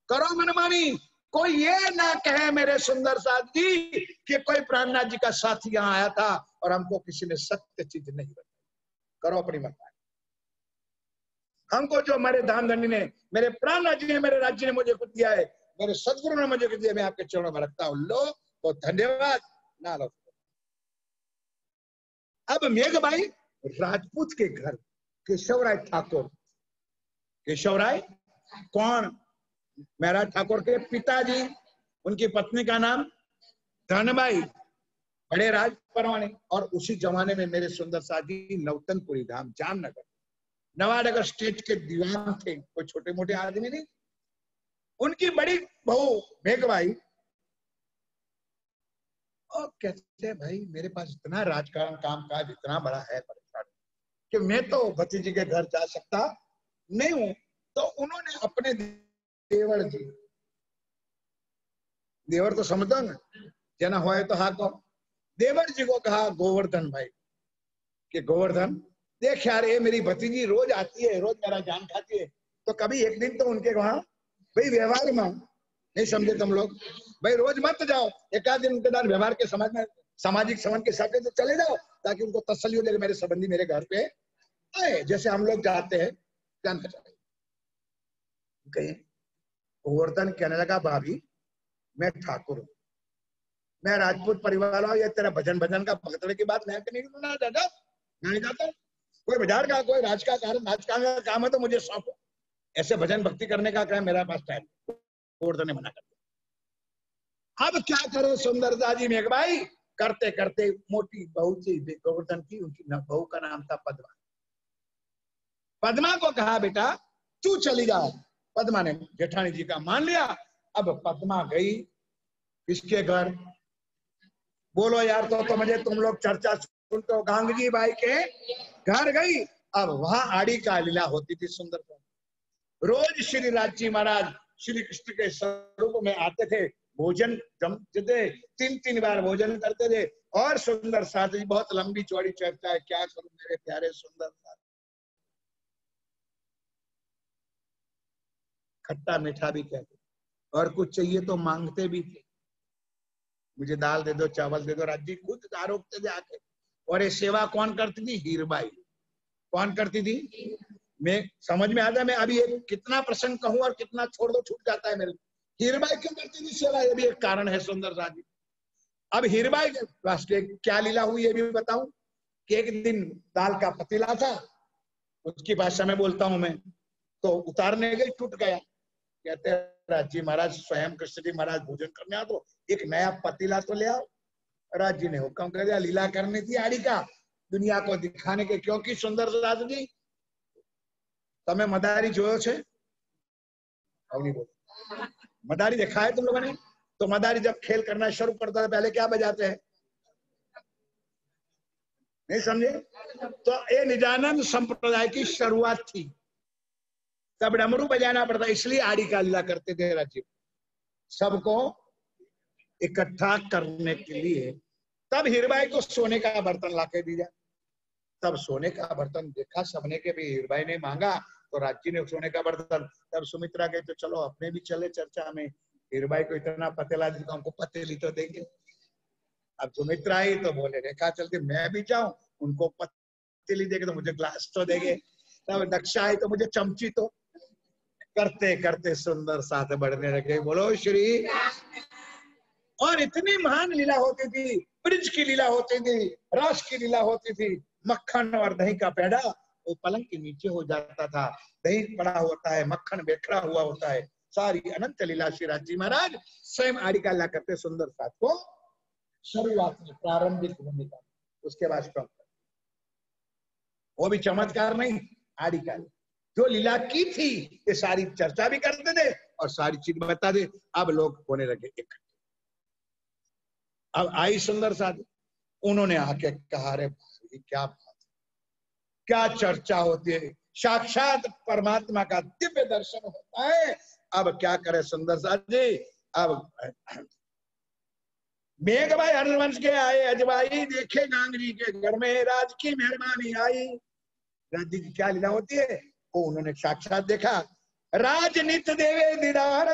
करो मनमानी, कोई ये ना कहे मेरे सुंदर साथ जी कि कोई प्राणनाथ जी का साथी यहाँ आया था और हमको किसी ने सत्य चीज नहीं बताई। करो अपनी मनमानी। हमको जो हमारे धाम धनी ने, मेरे प्राणनाथ जी ने, मेरे राज्य ने मुझे कुछ दिया है, मेरे सदगुरु ने मुझे कुछ दिया, मैं आपके चरणों में रखता हूँ, लो तो धन्यवाद, ना लो। अब मेघबाई राजपूत के घर, केशवराय ठाकुर, केशवराय कौन, महाराज ठाकुर के पिताजी, उनकी पत्नी का नाम धनबाई, बड़े राज परवाने। और उसी जमाने में मेरे सुंदर साथी नवतनपुरी धाम जामनगर, नवानगर स्टेट के दीवान थे, कोई छोटे मोटे आदमी नहीं। उनकी बड़ी बहू मेघबाई और कहते भाई मेरे पास इतना राजकारण काम काज इतना बड़ा है परेशान कि मैं तो भतीजी के घर जा सकता नहीं हूं। तो उन्होंने अपने देवर जी, देवर तो समझो ना, जना हो तो हाँ को, देवर जी को कहा गोवर्धन भाई कि गोवर्धन देख यार, ये मेरी भतीजी रोज आती है, रोज मेरा जान खाती है, तो कभी एक दिन तो उनके वहां भाई व्यवहार में, नहीं समझे तुम लोग, भाई रोज मत जाओ, एक आध दिन उनके साथ व्यवहार के समाज में सामाजिक संबंध के हिसाब से तो चले जाओ, ताकि उनको तसल्ली हो जाए मेरे संबंधी मेरे घर पे आए, जैसे हम लोग जाते हैं जान कहीं। गोवर्धन कहने लगा भाभी मैं ठाकुर हूँ, मैं राजपूत परिवार हूँ, ये तेरा भजन भजन का भगतड़े की बात मैं नहीं सुनना चाहता, नहीं जाता, कोई बाजार का कोई राज का काम है तो मुझे सौंपो, ऐसे भजन भक्ति करने का क्या मेरा पास टाइम। गोवर्धन ने मना कर दिया। अब क्या करे सुंदरता जी मेघ भाई, करते करते मोटी बहू थी गोवर्धन की, उनकी बहू का नाम था पद्मा। पद्मा को कहा बेटा तू चली जा, पद्मा ने जेठानी जी का मान लिया। अब पद्मा गई किसके घर, बोलो यार, तो मुझे तुम लोग चर्चा सुनते हो, गांगजी बाई के घर गई। अब वहां आड़ी का लीला होती थी सुंदर। रोज श्री राजी महाराज श्री कृष्ण के स्वरूप में आते थे, भोजन जमते थे, 3-3 बार भोजन करते थे। और सुंदर साथ जी, बहुत लंबी चौड़ी चर्चा है, क्या करूं मेरे प्यारे सुंदर साथ, खट्टा मीठा भी कहते और कुछ चाहिए तो मांगते भी थे, मुझे दाल दे दो, चावल दे दो, राज्य खुद आरोपते थे आके। और ये सेवा कौन करती थी, हीरबाई। कौन करती थी, मैं समझ में आता है, मैं अभी एक कितना प्रसंग कहूं और कितना छोड़ दो छूट जाता है मेरे। हीरबाई क्यों करती थी सेवा, ये भी एक कारण है सुंदर सा जी। अब हीरबाई के राष्ट्रीय क्या लीला हुई ये भी बताऊं कि एक दिन दाल का पतीला था, उसकी भाषा में बोलता हूं मैं, तो उतारने गई टूट गया। कहते हैं राज जी महाराज, स्वयं कृष्ण जी महाराज भोजन करने आओ तो एक नया पतीला तो ले आओ। राज जी ने हुक्म कर दिया, लीला करनी थी आड़ी का, दुनिया को दिखाने के, क्योंकि सुंदर राज जी तमे मदारी जोयो छे, मदारी देखा है तुम लोगों ने, तो मदारी जब खेल करना शुरू करता है पहले क्या बजाते हैं, नहीं समझे, तो ये निजानंद संप्रदाय की शुरुआत थी, तब डमरू बजाना पड़ता, इसलिए आड़ी का लीला करते थे राज्य सबको इकट्ठा करने के लिए। तब हीरबाई को सोने का बर्तन लाके दिया, तब सोने का बर्तन देखा सबने के भी, हीरबाई ने मांगा तो राज्य ने सोने का बर्तन। तब सुमित्रा गई तो चलो अपने भी चले चर्चा में, हीरबाई को इतना पतेला दी तो हमको पतेली तो देंगे। अब सुमित्रा आई तो बोले रेखा चलती मैं भी जाऊं, उनको पतेली देंगे तो मुझे ग्लास तो देंगे, तब दक्षा आई तो मुझे चमची तो, करते करते सुंदर साथ बढ़ने लगे, बोलो श्री। और इतनी महान लीला होती थी, ब्रिज की लीला होती थी, रस की लीला होती थी, मक्खन और दही का पेड़ा वो पलंग के नीचे हो जाता था, दही पड़ा होता है, मक्खन बिखरा हुआ होता है, सारी अनंत लीला श्री राजी महाराज स्वयं आड़ी का लीला करते सुंदर साथ को शुरुआत में प्रारंभिक भूमिका, उसके बाद स्टॉप, वो भी चमत्कार नहीं, आड़ी का जो लीला की थी ये सारी चर्चा भी करते थे और सारी चीज बता दे। अब लोग होने लगे इकट्ठे। अब आई सुंदर साथ, उन्होंने आके कहा रे भाई क्या बात, क्या चर्चा होती है, साक्षात परमात्मा का दिव्य दर्शन होता है। अब क्या करे सुंदर साथ जी, अब मेघ भाई हरिवंश के आए, अजवाई देखे गांगरी के घर में राज की मेहरबानी आई। राजी की क्या लीला होती है वो उन्होंने साक्षात देखा। राजनीत देवे दीदार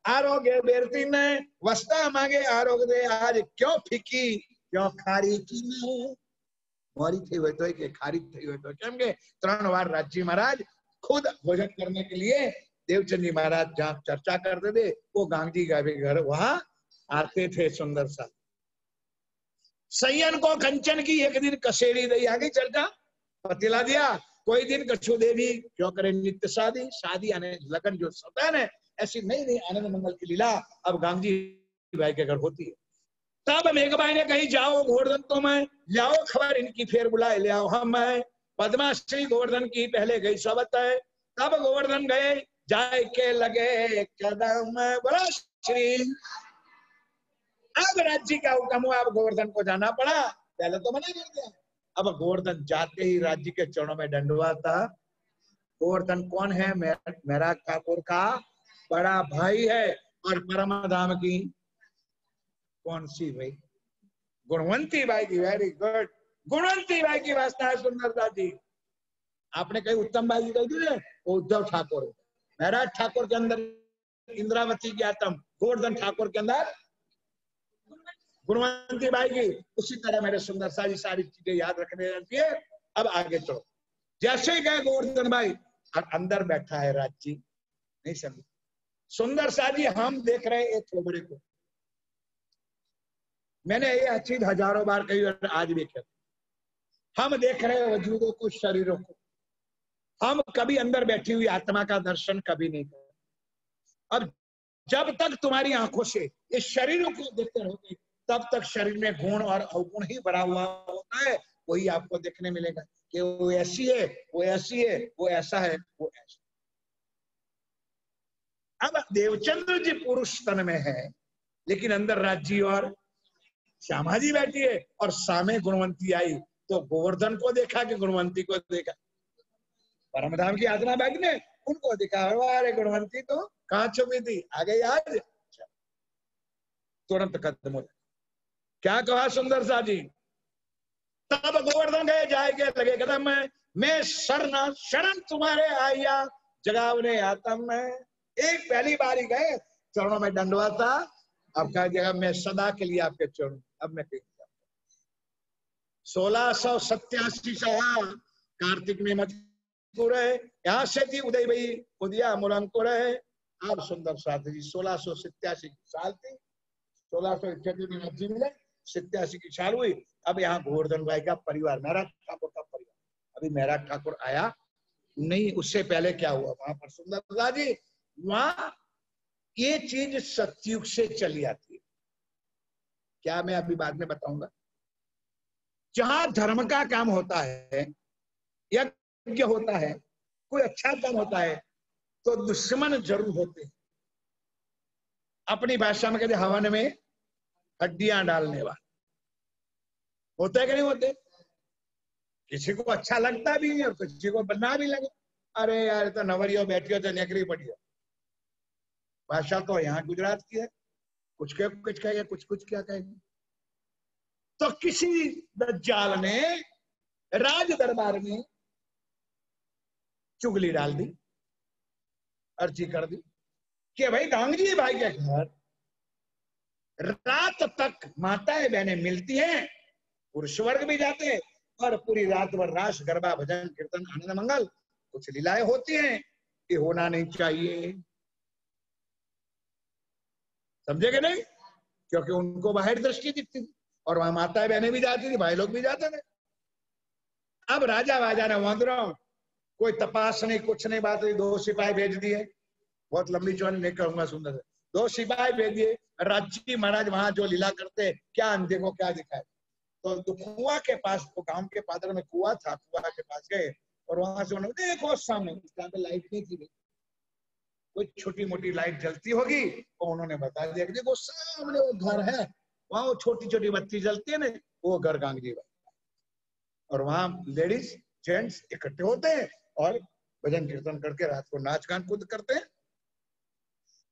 आरोग्य बेरती ने वस्ता मांगे आरोग्य दे, आज क्यों फीकी क्यों खारी की मोरी थी हुए तो कि खारी थी हुए तो, केम के 3 बार राजी महाराज खुद भोजन करने के लिए देवचंदी महाराज जहां चर्चा करते थे वो गांधी का भी घर वहां आते थे। सुंदर सा सैयन को कंचन की एक दिन कसेरी दई, आगे चर्चा पतीला दिया, कोई दिन कछु देवी क्यों करे नित्य शादी, शादी आने लगन जो होता है ना, ऐसी नई नई आनंद मंगल की लीला अब गांधी भाई के घर होती है। तब मेघबाई ने कही जाओ गोवर्धन तो मैं लाओ खबर इनकी, फिर बुलाए ले आओ हम मैं। पद्माश्री गोवर्धन की पहले गई सबत है, तब गोवर्धन गए जाए के लगे कदम, बोला श्री अब राज्य का हुक्म हुआ, अब गोवर्धन को जाना पड़ा, पहले तो मना कर दिया। अब गोवर्धन जाते ही राज्य के चरणों में दंडवत था। गोवर्धन कौन है? मेरा ठाकुर का बड़ा भाई है। और परमधाम की कौन सी भाई? गुणवंती बाई की। वेरी गुड, गुणवंती बाई की वासना है सुंदरता जी। आपने कही उत्तम बाई की कही थी, उद्धव ठाकुर। महाराज ठाकुर के अंदर इंद्रावती की आत्म, गोवर्धन ठाकुर के अंदर गुणवंती बाई की। उसी तरह मेरे सुंदर सा जी सारी चीजें याद रखने रहती है। अब आगे चलो। जैसे ही गए गोवर्धन भाई, और अंदर बैठा है राज्य, नहीं समझ सुंदर सा जी। हम देख रहे हैं एक थोबड़े को, मैंने ये चीज हजारों बार कही और आज भी कहते, हम देख रहे हैं वजूदों को, शरीरों को। हम कभी अंदर बैठी हुई आत्मा का दर्शन कभी नहीं कर। अब जब तक तुम्हारी आंखों से इस शरीरों को देखते रहोगे, तब तक शरीर में गुण और अवगुण ही भरा हुआ होता है। वही आपको देखने मिलेगा कि वो ऐसी है, वो ऐसी है, वो ऐसा है, वो ऐसा। अब देवचंद्र जी पुरुष तन में है, लेकिन अंदर राज्य और श्यामा जी बैठी है, और सामने गुणवंती आई। तो गोवर्धन को देखा कि गुणवंती को देखा? परमधाम की आत्मा बैठ ने उनको देखा। अरे गुणवंती तो कहाँ छुपी थी, आ गई आज। तुरंत कदम हो, क्या कहा सुंदर सा जी? तब गोवर्धन गए जाएंगे लगे कदम में, मैं शरण तुम्हारे आया जगावने आतम में। एक पहली बारी गए, चरणों में दंडवत था। अब कह दिया मैं सदा के लिए आपके चरण। अब मैं कहीं 1687 कार्तिक में मजकूर है। यहाँ से थी उदय भाई उदिया मूलंकुर है। अब सुंदर साथ जी 1687 की साल थी, 1671 में राज्य मिले, 87 की साल हुई। अब यहाँ गोवर्धन भाई का परिवार, मेरा ठाकुर का परिवार, अभी मेरा ठाकुर आया नहीं। उससे पहले क्या हुआ वहां पर सुंदरता जी? वहां ये चीज सतयुग से चली आती है। क्या मैं अभी बाद में बताऊंगा। जहां धर्म का काम होता है, यज्ञ होता है, कोई अच्छा काम होता है, तो दुश्मन जरूर होते हैं। अपनी भाषा में कहते हवन में हड्डियां डालने वाले होते हैं कि नहीं होते? किसी को अच्छा लगता भी नहीं और किसी को बनना भी लगे, अरे यार तो नवरियो बैठियो तो नकरी पड़ियो। भाषा तो यहाँ गुजरात की है, कुछ कहेगा, कुछ क्या कहेगा। तो किसी दज्जाल ने राज दरबार में चुगली डाल दी, अर्जी कर दी कि भाई गांगजी भाई के घर रात तक माताएं बहनें मिलती हैं, पुरुष वर्ग भी जाते हैं, और पूरी रात भर रास गरबा भजन कीर्तन आनंद मंगल कुछ लीलाएं होती हैं। ये होना नहीं चाहिए, समझे कि नहीं? क्योंकि उनको बाहर दृष्टि दिखती थी, और वहां माताएं बहनें भी जाती थी, भाई लोग भी जाते थे। अब राजा वाजा ने वहां कोई तपास नहीं, कुछ नहीं, बात हुई, 2 सिपाही भेज दिए। बहुत लंबी चौड़ी नहीं कहूंगा, सुंदर है। 2 सिपाही भेज दिए। राज्य महाराज वहां जो लीला करते, क्या अंधे को क्या दिखाए। तो कुआ के पास, तो गांव के पादर में कुआ था, कुआ के पास गए, और वहां से उन्होंने देखो सामने, उस टाइम पे लाइट नहीं थी, कोई छोटी मोटी लाइट जलती होगी, तो उन्होंने बता दिया कि देखो सामने वो घर है, वहां वो छोटी छोटी बत्ती जलती है ना, वो घर गांगजी भाई। और वहां लेडीज जेंट्स इकट्ठे होते हैं और भजन कीर्तन करके रात को नाच गान कूद करते हैं।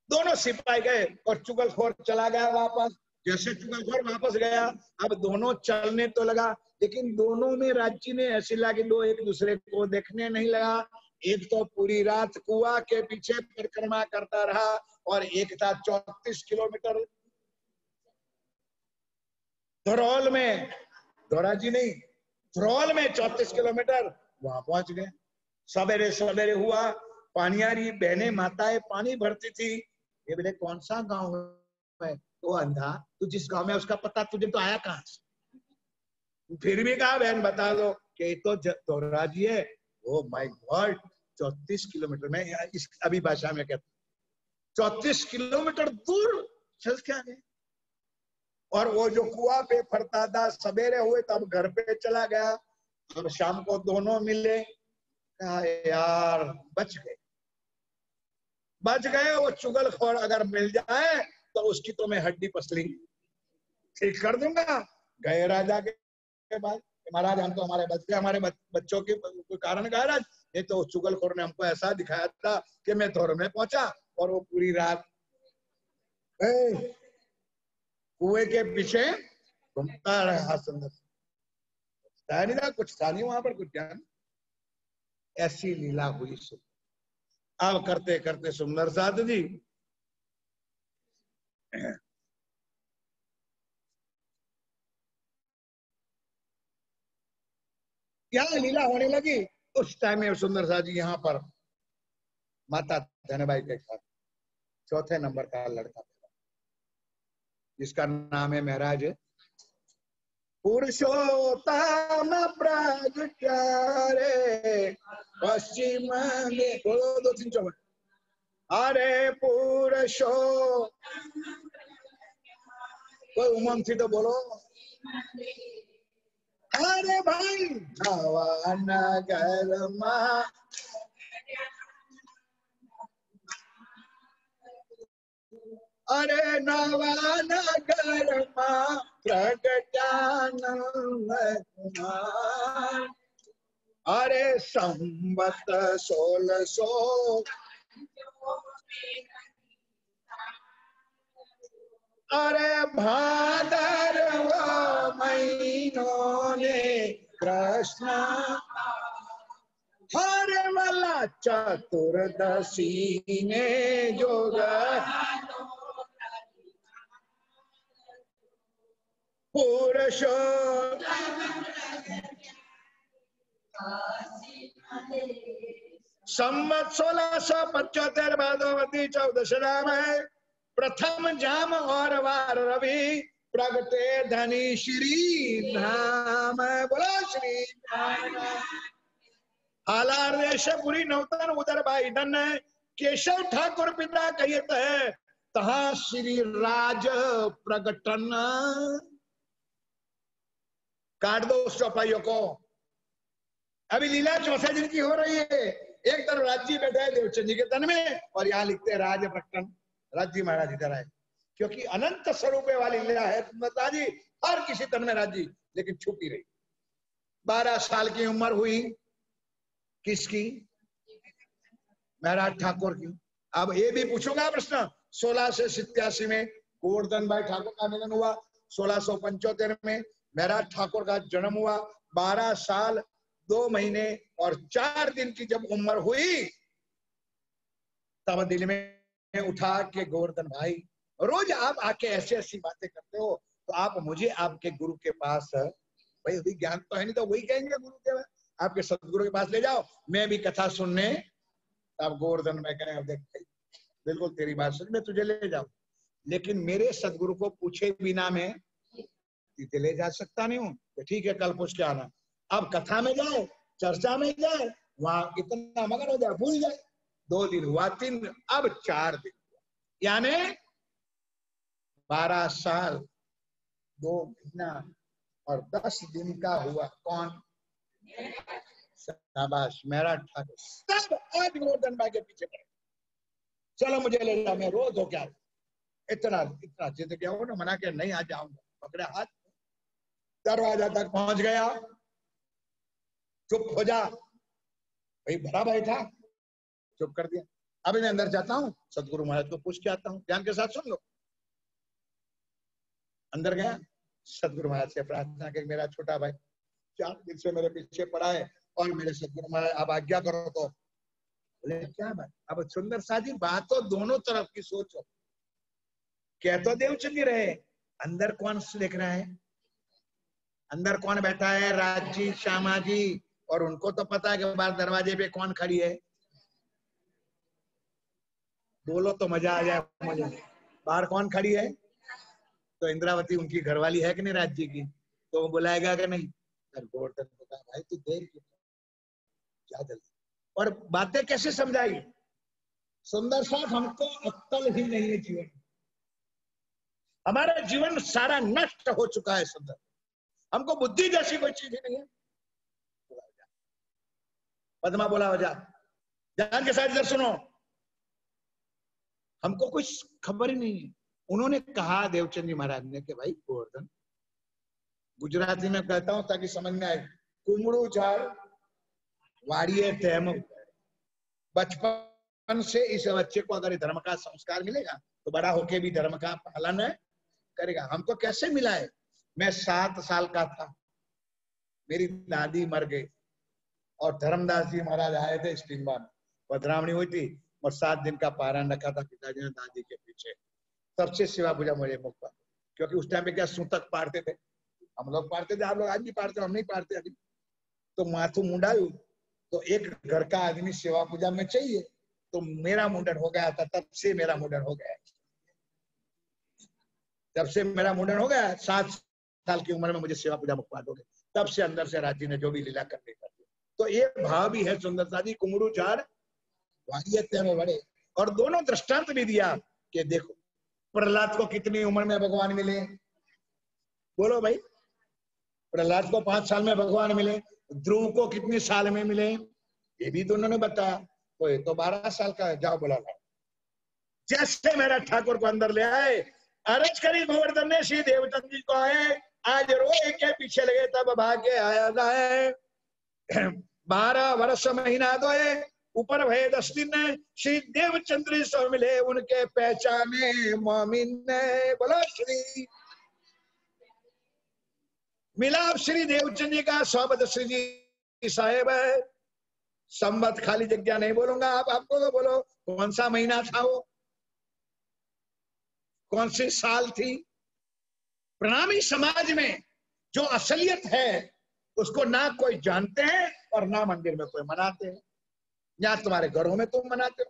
दोनों सिपाही गए और चुगलखोर चला गया वापस। जैसे चुगलखोर वापस गया, अब दोनों चलने तो लगा, लेकिन दोनों में राज्य ने ऐसी लगी, दो एक दूसरे को देखने नहीं लगा। एक तो पूरी रात कुआ के पीछे परिक्रमा करता रहा, और एक था 34 किलोमीटर धरौल में, धोराजी नहीं, धरौल में 34 किलोमीटर, वहां पहुंच गए। सवेरे सवेरे हुआ, पानी आ रही, बहनें माताएं पानी भरती थी। ये बोले कौन सा गांव है? तो अंधा, तू जिस गांव में उसका पता तुझे तो आया कहां से? फिर भी कहा बहन बता दो कि तो धोराजी है। ओ माय गॉड, 34 किलोमीटर में, इस अभी भाषा में कहते 34 किलोमीटर दूर चल के आ गए। और वो जो कुआ पे फरता था, सवेरे हुए तब घर पे चला गया, अब शाम को दोनों मिले, कहा यार बच गए, बच गए। वो चुगलखोर अगर मिल जाए तो उसकी तो मैं हड्डी पसली ठीक कर दूंगा। गए राजा के पास, महाराज हम तो हमारे बच्चों के कोई कारण का राज, ये तो चुगलखोर ने हमको ऐसा दिखाया था कि मैं दौर में पहुंचा और वो पूरी रात कुएं के पीछे घूमता रहा। सुंदर नहीं था, कुछ था नहीं वहां पर, कुछ ज्ञान। ऐसी लीला हुई। अब करते करते सुंदर साथ जी यहाँ लीला होने लगी। उस टाइम में सुंदर साथ जी यहाँ पर माता धनबाई के साथ चौथे नंबर का लड़का था, जिसका नाम है महाराज पुरुषोत्तम प्रगटारे पश्चिम में। बोलो 2 3 4। अरे पुरुषो, कोई उमंग थी तो बोलो। अरे भाई नगर मा, अरे नवानगर मा प्रगटानंद कुमार। अरे संवत 1600, अरे भादरवा महीनों ने कृष्ण, हर वाला चतुर्दशी ने जोग पुरुषो। संवत 1675 भादोवती 14 है। प्रथम जाम और वार रवि प्रगटे धनी श्री धाम। बोलो श्री धाम। हालारेशपुरी नवतन उदर भाई धन केशव ठाकुर पिता कहित है, तहा श्री राज प्रगटन। काट दो उस चौपाइयों को। अभी लीला चौथे दिन की हो रही है। एक तरफ राज्य बैठा है देवचंद के तन में, और यहाँ लिखते हैं राज प्रकटन। राज्य महाराज इधर आए, क्योंकि अनंत स्वरूप वाली लीला है। बता जी हर किसी तन में राज्य, लेकिन छुपी रही। 12 साल की उम्र हुई किसकी? महाराज ठाकुर की। अब ये भी पूछूंगा प्रश्न। 1687 में गोवर्धन भाई ठाकुर का मिलन हुआ। 1675 में महाराज ठाकुर का जन्म हुआ। 12 साल 2 महीने और 4 दिन की जब उम्र हुई, तब दिल में उठा के गोवर्धन भाई, रोज आप आके ऐसी ऐसी बातें करते हो, तो आप मुझे आपके गुरु के पास, भाई अभी ज्ञान तो है नहीं तो वही कहेंगे गुरु के, आपके सदगुरु के पास ले जाओ, मैं भी कथा सुनने। अब गोवर्धन भाई कहें, अब देख बिल्कुल तेरी बात सुन, मैं तुझे ले जाऊं, लेकिन मेरे सदगुरु को पूछे बिना मैं तुझे ले जा सकता नहीं हूँ। तो ठीक है, कल पूछ के आना। अब कथा में जाए, चर्चा में जाए, वहां इतना मगन हो जाए, भूल जाए। 2 दिन हुआ, 3, अब 4 दिन हुआ, यानी 12 साल 2 महीना और 10 दिन का हुआ। कौन? शाबाश मेरा ठाकुर। तब आज गोवर्धन भाई के पीछे पड़े, चलो मुझे ले जाओ, मैं रोज हो क्या इतना इतना जिद गया हो ना, मना के नहीं आ जाऊंगा। पकड़े हाथ, दरवाजा तक पहुंच गया। चुप हो जा भाई, बड़ा भाई था, चुप कर दिया। अभी मैं अंदर जाता हूँ, सदगुरु महाराज को पूछ के आता हूँ, ध्यान के साथ सुन लो। अंदर गया, सदगुरु महाराज से प्रार्थना की, मेरा छोटा भाई 4 दिन से मेरे पीछे पड़ा है, और मेरे सदगुरु महाराज आप आज्ञा करो। तो बोले क्या बात? अब सुंदर साजी बात तो दोनों तरफ की सोचो। कह तो देवचंदी रहे, अंदर कौन देख रहा है? अंदर कौन बैठा है? राज जी, श्यामा जी, और उनको तो पता है कि बाहर दरवाजे पे कौन खड़ी है। बोलो तो मजा आ जाए मुझे। बाहर कौन खड़ी है? तो इंद्रावती उनकी घरवाली है कि नहीं, राज जी की? तो वो बुलाएगा कि नहीं? गोवर्धन को कहा, भाई तू देख क्या जल्दी, और बातें कैसे समझाई। सुंदर साथ हमको अक्कल ही नहीं है जीवन, हमारा जीवन सारा नष्ट हो चुका है। सुंदर, हमको बुद्धि जैसी कोई चीज ही नहीं है। पद्मा बोला वजह, ध्यान के साथ इधर सुनो, हमको कुछ खबर ही नहीं है। उन्होंने कहा देवचंद जी महाराज ने कि भाई गोवर्धन, गुजराती में कहता हूं ताकि समझ में आए, कुमड़ू झाड़ वाड़िए तैम। बचपन से इस बच्चे को अगर धर्म का संस्कार मिलेगा तो बड़ा होके भी धर्म का पालन करेगा। हमको कैसे मिला है? मैं 7 साल का था, मेरी दादी मर गई और धर्मदास जी महाराज आए थे स्टीम्बा में, पधरावणी हुई थी और 7 दिन का पारण रखा था पिताजी ने दादी के पीछे। तब से सेवा पूजा मुझे मुक्त, क्योंकि उस टाइम पे क्या सूतक पाड़ते थे, हम लोग पाड़ते थे, आप लोग आज भी पाड़ते, हम नहीं पाड़ते अभी। तो माथु मुंडायु तो एक घर का आदमी सेवा पूजा में चाहिए, तो मेरा मुंडन हो गया था। तब से मेरा मुंडन हो गया, जब से मेरा मुंडन हो गया 7 साल की उम्र में मुझे सेवा पूजा मुक्त हो गए। तब से अंदर से राजी ने जो भी लीला करनी करती। तो ये भाव भी है सुंदरता जी, कुमड़ू झाड़ वारियत में बड़े। और दोनों दृष्टांत भी दिया कि देखो प्रहलाद को कितनी उम्र में भगवान मिले, बोलो भाई। प्रहलाद को 5 साल में भगवान मिले, ध्रुव को कितने साल में मिले, ये भी दोनों ने बताया। तो ये तो 12 साल का है, जाओ बुला लो। जैसे मेरा ठाकुर को अंदर ले आए, अरज करी गोवर्धन ने श्री देवचंद जी को आए, आज रोए के पीछे लगे तब भाग्य आया जाए। 12 वर्ष महीना दोए ऊपर भय 10 दिन, श्री देवचंद्र सो मिले उनके पहचाने मोमिन ने। बोलो श्री मिलाप श्री देवचंद जी का स्वागत श्री जी साहेब है। संवत खाली जगह नहीं बोलूंगा, आप आपको तो बोलो कौन सा महीना था वो, कौन सी साल थी। प्रणामी समाज में जो असलियत है उसको ना कोई जानते हैं और ना मंदिर में कोई मनाते हैं, या तुम्हारे घरों में तुम मनाते हो।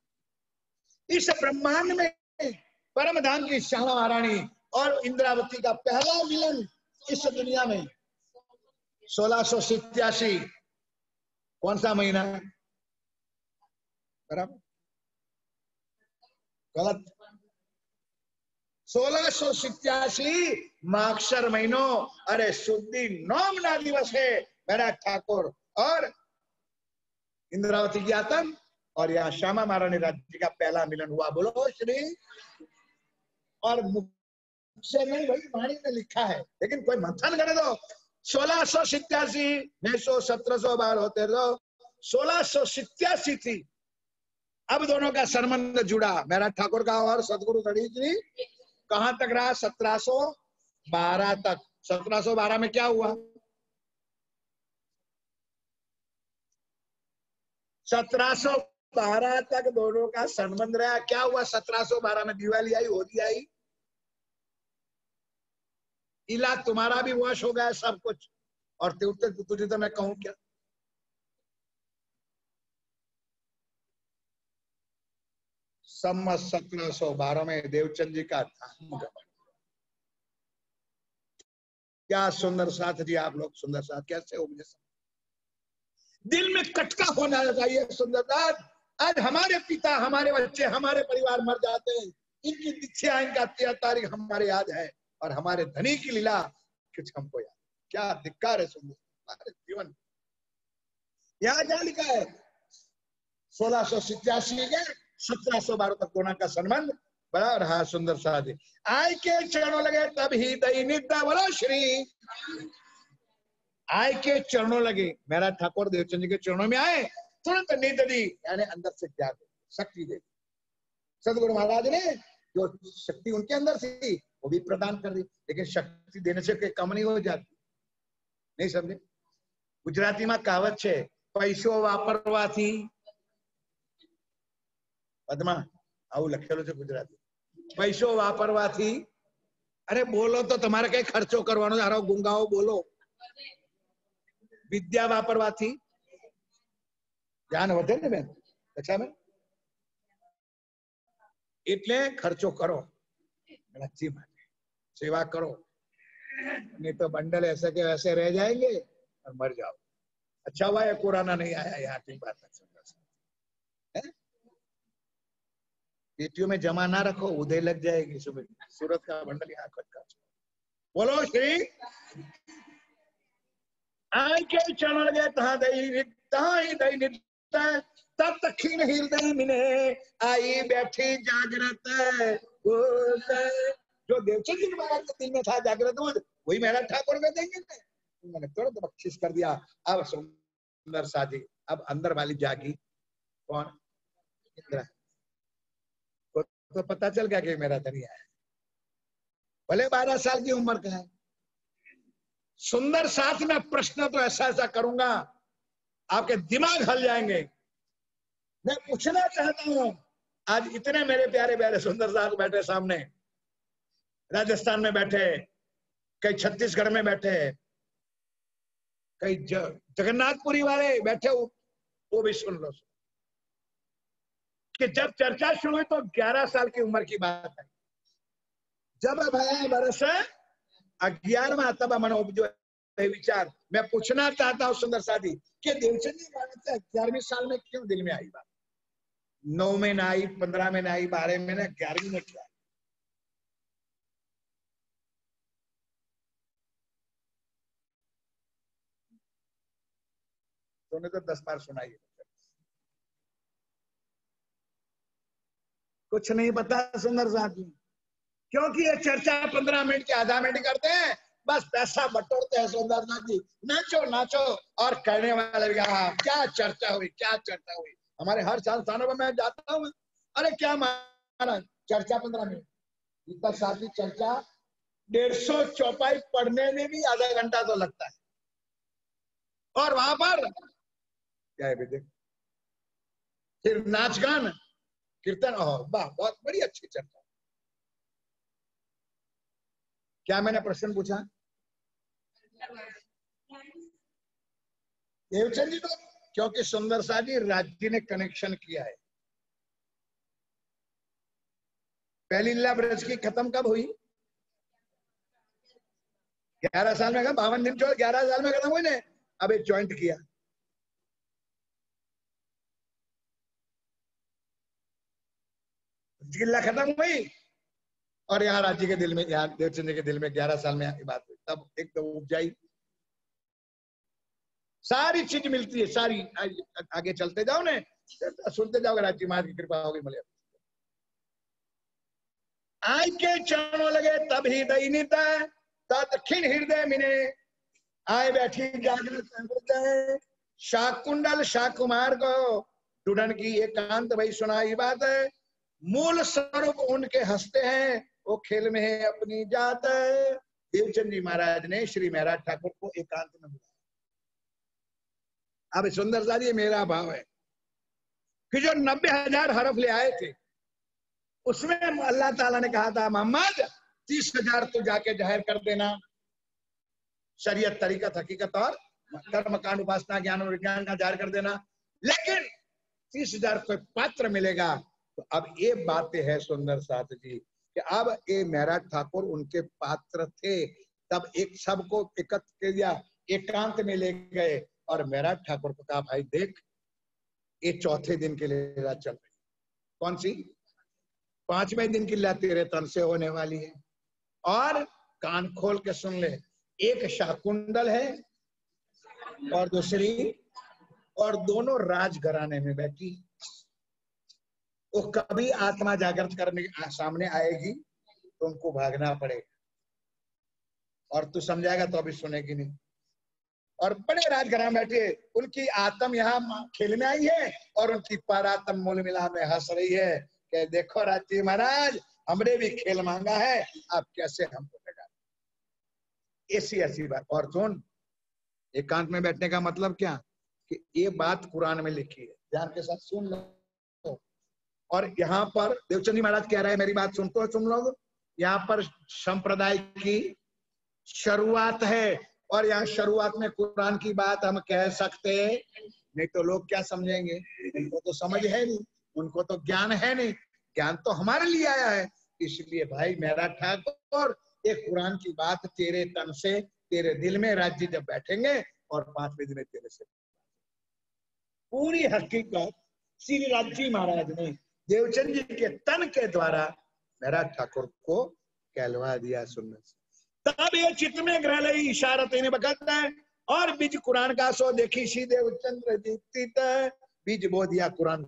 इस ब्रह्मांड में परम धाम की श्यामा महारानी और इंद्रावती का पहला मिलन इस दुनिया में 1687 कौन सा महीना है? बराबर गलत। 1687 माक्षर महीनों, अरे शुद्धि नौमना दिवस है। मेरा ठाकुर और इंद्रावती की आतम और यहाँ श्यामा महारानी राज्य का पहला मिलन हुआ। बोलो श्री। और मुख से नहीं भाई, वाणी में लिखा है, लेकिन कोई मंथन करे तो 1687 में 1712 होते तो 1687 थी। अब दोनों का संबंध जुड़ा, मेरा ठाकुर का और सदगुरु गणेश जी कहां तक रहा? 1712 तक। 1712 में क्या हुआ? 1712 तक दोनों का संबंध रहा। क्या हुआ 1712 में? दिवाली आई, होली आई, इलाज तुम्हारा भी वश हो गया सब कुछ। और तुझे तो मैं कहूं क्या, संवत 1712 में देवचंद जी का धाम। क्या सुंदर साथ जी आप लोग, सुंदर साथ कैसे हो? मुझे दिल में कटका होना चाहिए सुंदर साथ। आज हमारे पिता, हमारे बच्चे, हमारे परिवार मर जाते हैं, इनकी दीक्षा, इनका तारीख हमारे याद है, और हमारे धनी की लीला कुछ हमको याद। क्या धिक्कार है सुंदर हमारे जीवन। यहाँ क्या लिखा है? 1687 के 1712 तक दोनों का संबंध बड़ा रहा। सुंदर साथी आय के चरणों लगे तब ही दई निद्रा। बोलो श्री। आय के चरणों लगे, मेरा ठाकुर देवचंद जी के चरणों में आए, तुरंत नींद दी, यानी अंदर से ज्ञान शक्ति दे। सदगुरु महाराज ने जो शक्ति उनके अंदर थी वो भी प्रदान कर दी, लेकिन शक्ति देने से कम नहीं हो जाती। नहीं समझे? गुजराती में कहावत है, पैसो वापरवाथी पद्मा आવું લખેલું છે ગુજરાતી, પૈસો વાપરવાથી, અરે બોલો તો તમારે કઈ ખર્ચો કરવાનો, હારો ગુંગાઓ બોલો। વિદ્યા વાપરવાથી જ્ઞાન વધે ને બેન, अच्छा બેન, એટલે ખર્ચો કરો, अच्छी बात है, सेवा करो, नहीं तो बंडल ऐसे के वैसे रह जाएंगे और मर जाओ। अच्छा हुआ है कोरोना नहीं आया यहाँ की बात है। पेटियों में जमा ना रखो, उधर लग जाएगी सुबह। सूरत का बंडल यहाँ का। बोलो श्री। आय के चरण लगे तहाँ ही दई नित्ता, तब तक खीन हृदय मिले आई बैठी जागृत। जो देवचंद जी महाराज के दिल में था जागृत वही महाराज ठाकुर को देंगे। मैंने तुरंत बख्शिश कर दिया। अब सुंदर सा जी, अब अंदर वाली जागी कौन, इंदिरा तो पता चल गया कि मेरा धनिया है, भले 12 साल की उम्र का है। सुंदर साथ में प्रश्न तो ऐसा ऐसा करूंगा आपके दिमाग हिल जाएंगे। मैं पूछना चाहता हूं, आज इतने मेरे प्यारे प्यारे सुंदर साथ बैठे सामने, राजस्थान में बैठे, कई छत्तीसगढ़ में बैठे, कई जगन्नाथपुरी वाले बैठे, वो भी सुन लो कि जब चर्चा शुरू हुई तो 11 साल की उम्र की बात है। जब भया बरस 11वां तब मन उपजो विचार। मैं पूछना चाहता हूं सुंदर साथी कि देवचंद जी महाराज से 11वीं साल में क्यों दिल में आई बात? 9 में ना आई, 15 में ना आई, 12 में ना, 11वीं में क्या? तूने तो 10 बार सुनाई, कुछ नहीं पता सुंदर साथी, क्योंकि ये चर्चा 15 मिनट के आधा मिनट करते हैं, बस पैसा बटोरते हैं सुंदर साथ जी। नाचो नाचो और करने वाले भी क्या चर्चा हुई, क्या चर्चा हुई। हमारे हर संस्थानों में मैं जाता हूँ, अरे क्या महाराज चर्चा 15 मिनट, इतना साथी चर्चा 150 चौपाई पढ़ने में भी आधा घंटा तो लगता है। और वहां पर क्या है बेटे, फिर नाच गान कीर्तन, वाह बहुत बड़ी अच्छी चर्चा। क्या मैंने प्रश्न पूछा? देवचंद जी तो क्योंकि सुंदर सा जी राज्य ने कनेक्शन किया है। पहली लीला ब्रज की खत्म कब हुई? 11 साल में, 52 दिन छोड़ 11 साल में खत्म हुई ने। अब एक ज्वाइंट किया, लीला खत्म हुई और यहाँ राज्य के दिल में, यहाँ देवचंद जी के दिल में 11 साल में बात हुई, तब एक तो उपजाई सारी चीज मिलती है, सारी आगे चलते जाओ ने, सुनते जाओगे, राज्य महाराज की कृपा होगी। मिले आय के चरणों लगे तब ही दैनित दक्षिण हृदय मिने, आए बैठी जागृत शाकुंडल शाकुमार को टूडन की एकांत भाई सुनाई बात है। मूल स्वरूप उनके हंसते हैं, वो खेल में है अपनी जात। देवचंद जी महाराज ने श्री महाराज ठाकुर को एकांत में बुलाया। अब सुंदर सा ये मेरा भाव है कि जो 90,000 हरफ ले आए थे, उसमें अल्लाह ताला ने कहा था मोहम्मद 30,000 तो जाके जाहिर कर देना, शरीयत तरीकत हकीकत और कर्म कांड उपासना ज्ञान और विज्ञान का जाहिर कर देना, लेकिन 30,000 कोई पात्र मिलेगा। तो अब ये बातें है सुंदर साथ जी कि अब ये महाराज ठाकुर उनके पात्र थे, तब एक सबको एकत्र किया, एकांत में ले गए और महाराज ठाकुर को कहा भाई देख ये चौथे दिन के लिए रात चल रही, कौन सी? 5वें दिन की लीला तेरे तन से होने वाली है। और कान खोल के सुन ले, एक शाकुंडल है और दूसरी, और दोनों राजघराने में बैठी। वो कभी आत्मा जागृत करने सामने आएगी तो उनको भागना पड़ेगा, और तू समझाएगा तो अभी सुनेगी नहीं। और बड़े राजघराने में बैठे, उनकी आत्म यहाँ खेल में आई है और उनकी परात्म मूल मिला में हंस रही है कि देखो राजी महाराज हमने भी खेल मांगा है, आप कैसे हमको लगा। ऐसी ऐसी बात। और सुन, एकांत में बैठने का मतलब क्या कि ये बात कुरान में लिखी है, ध्यान के साथ सुन लो। और यहाँ पर देवचंद जी महाराज कह रहे हैं, मेरी बात सुनते हो तुम लोग, यहाँ पर संप्रदाय की शुरुआत है और यहाँ शुरुआत में कुरान की बात हम कह सकते नहीं तो लोग क्या समझेंगे? उनको तो समझ है नहीं, उनको तो ज्ञान है नहीं, ज्ञान तो हमारे लिए आया है। इसलिए भाई मेरा ठाकुर एक कुरान की बात तेरे तन से तेरे दिल में राज्य जब बैठेंगे और 5वें दिन तेरे से पूरी हकीकत श्री राज्य महाराज ने देवचंद जी के तन के द्वारा मेरा ठाकुर को कहलवा दिया। सुनने से तब ये चित्त में ग्रह लई इशारत इन्हें बकत है और बीज कुरान का सो देखी सी देवचंद्र जीत, बीज बो दिया कुरान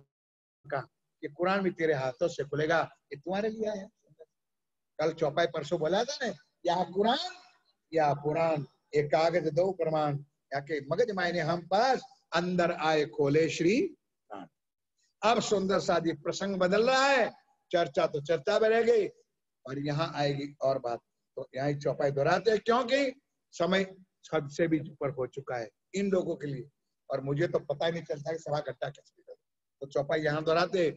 का, ये कुरान भी तेरे हाथों से खुलेगा, ये तुम्हारे लिए आया। कल चौपाई परसों बोला था ना, या कुरान या पुराण, एक कागज दो प्रमाण, या के मगज मायने हम पास, अंदर आए खोले श्री प्राण। अब सुंदर सादी प्रसंग बदल रहा है, चर्चा तो चर्चा बढ़ेगी और यहाँ आएगी और बात। तो यहाँ चौपाई दोहराते हैं क्योंकि समय हद से भी ऊपर हो चुका है इन लोगों के लिए, और मुझे तो पता ही नहीं चलता कि सवा घंटा कैसे। तो चौपाई यहाँ दोहराते,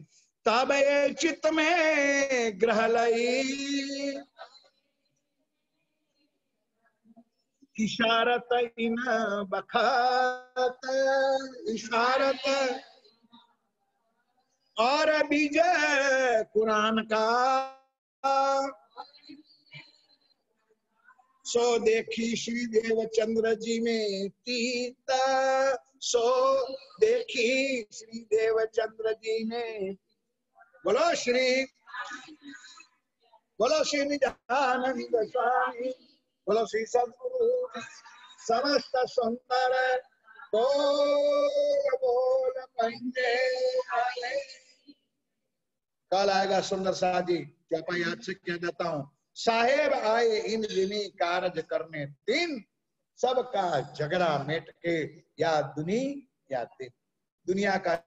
तब ये चित्त में ग्रह लई, इशारत इन बखत, इशारत और विजय कुरान का, सो देखी श्री देवचंद्र जी में तीता, सो देखी श्री देवचंद्र जी में। बोलो श्री निजानंद स्वामी, बोलो श्री सद्गुरु समस्त सुंदर, बोल बोल पंजे आए। कल आएगा सुंदर साजी, क्या पाई याद से क्या देता हूँ, साहेब आए इन दिनी कारज करने दिन, सबका झगड़ा मिट के या दुनी या दिन। दुनिया का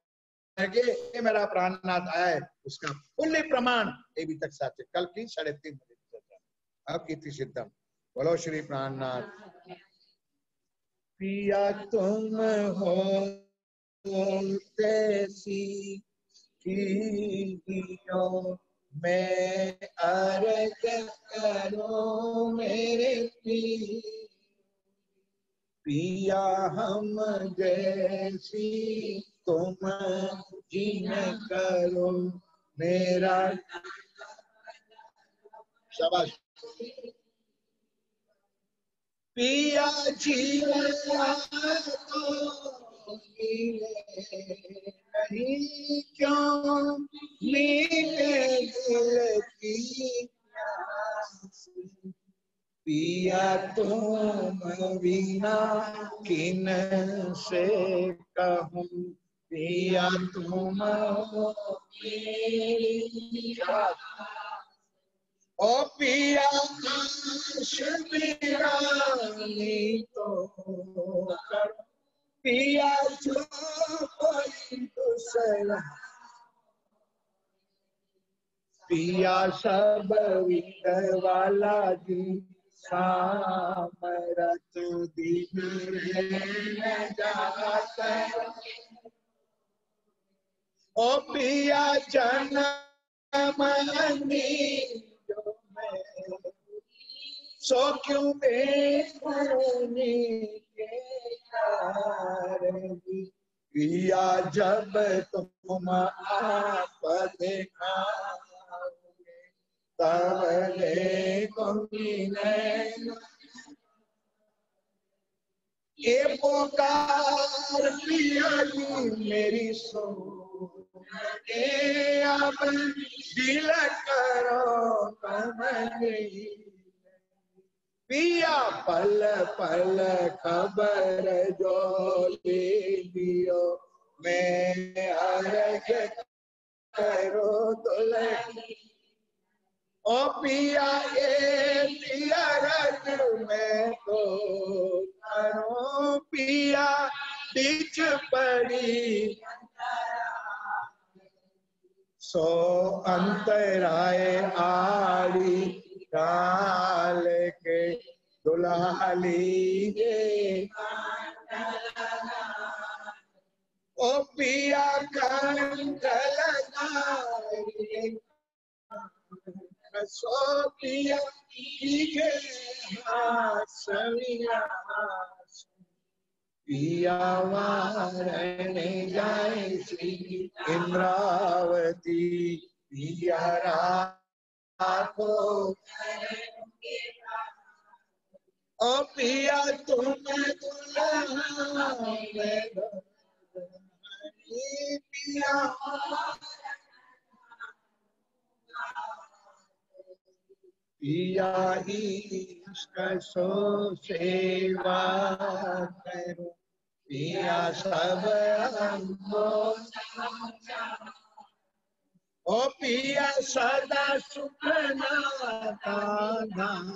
ये मेरा प्राणनाथ आए, उसका पुण्य प्रमाण ये भी तक साथ। कल की 3:30 बजे अब इति सिद्धम। बोलो श्री प्राणनाथ। पिया तुम हो तैसी कीजियो, मैं अर्ज करूं मेरे पिया हम जैसी तुम जिन करो मेरा। शाबाश। पिया जीवन तो नहीं क्यों मीठे दिल की, पिया तुम बिना किन से कहूँ, पिया तुम ओ पिया तो कर, पिया जो कोई दूसरा, पिया सब वाला जी सामरत दिन जाता, ओ पिया जनमनी जो मैं, सो क्यों बेखुनी के कारण, पिया जब तुम आप देखाओगे तब देखोगी नैन, ये पुकार पिया जी मेरी सुन, अब दिल करो तुम नहीं, पिया पल पल खबर जो ले लियो, मैं अर्ज करो दुल्हन, ओ पिया ये पिया रज में तो करो, पिया बीच पड़ी सो अंतराए आड़ी, डाल के दुल्हा लीजे, ओ पिया कंठ लगाए, सो पिया कीजे हासविया, पिया वारने जाए श्री इंद्रावती, पिया राखो ओ पिया तुम दुल्हा पिया, पिया इष्ट सो सेवा करो, पिया सब हमको, ओ पिया सदा सुख नाता धाम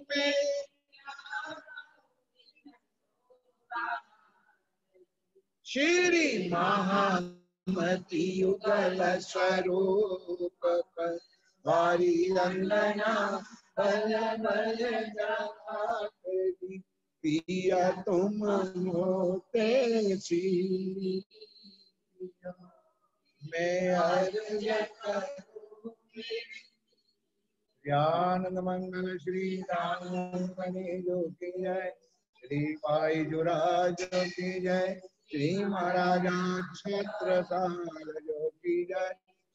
में श्री महामती युगल स्वरूप हरि रंगना बल बल जाकरी पिया तुम होते सी मैं अर्ज करूं ज्ञानंद मंगल श्री राम जो की जय, श्री भाई जुराज की जय, श्री महाराजा छत्रसाल जो की जय,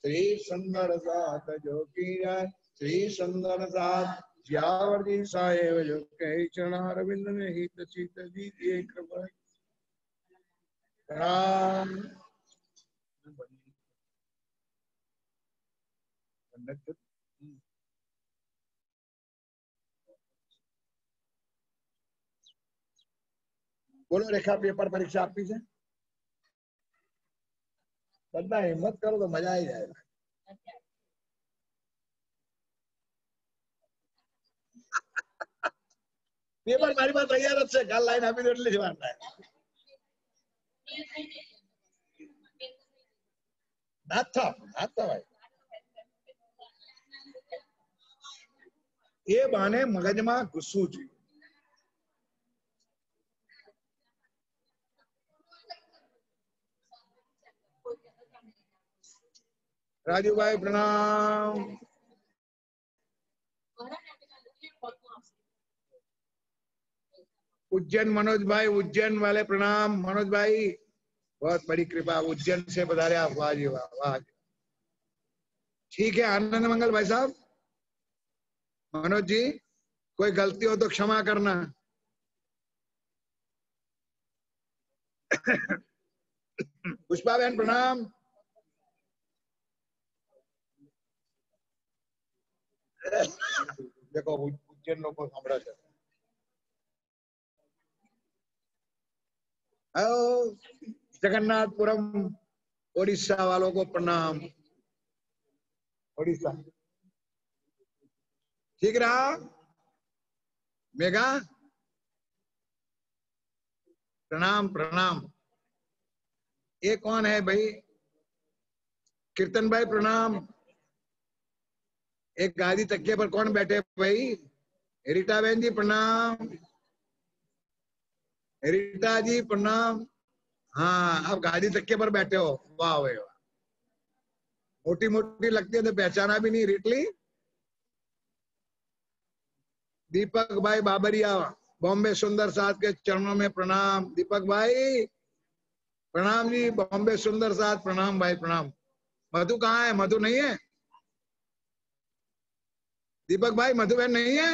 श्री सुंदर साथ जो की जय, श्री सुंदर साथ ज्यावर जी साहेब जो के चरणारविंद में हित चित दीजिए कृपा राम। बोलो रेखा पेपर परीक्षा आपकी से करना हिम्मत करो तो मजा ही जाएगा। पेपर मारी बात तैयार છે કાલ લાઈન આપી દો એટલે જવાના है નાથા ભાઈ એ બાને મગજમાં ઘૂસવું જોઈએ। राजू भाई प्रणाम। उज्जैन मनोज भाई, उज्जैन वाले प्रणाम। मनोज भाई बहुत बड़ी कृपा, उज्जैन से पधारे आप, वाह जी वाह वाह। ठीक है आनंद मंगल भाई साहब। मनोज जी कोई गलती हो तो क्षमा करना। पुष्पा बहन प्रणाम। देखो उज्जैन लोग को सामरा जगन्नाथपुरम ओडिशा वालों को प्रणाम। ओडिशा ठीक रहा मेगा प्रणाम प्रणाम। ये कौन है भाई? कीर्तन भाई प्रणाम। एक गादी तकिए पर कौन बैठे भाई? रीटा बहन जी प्रणाम। रीटा जी प्रणाम। हाँ अब गादी तकिए पर बैठे हो, वाह भाई वाह। मोटी मोटी लगती है तो पहचाना भी नहीं रिटली। दीपक भाई बाबरिया बॉम्बे सुंदर साथ के चरणों में प्रणाम। दीपक भाई प्रणाम जी। बॉम्बे सुंदर साथ प्रणाम भाई प्रणाम। मधु कहाँ है? मधु नहीं है? दीपक भाई मधु बहन नहीं है?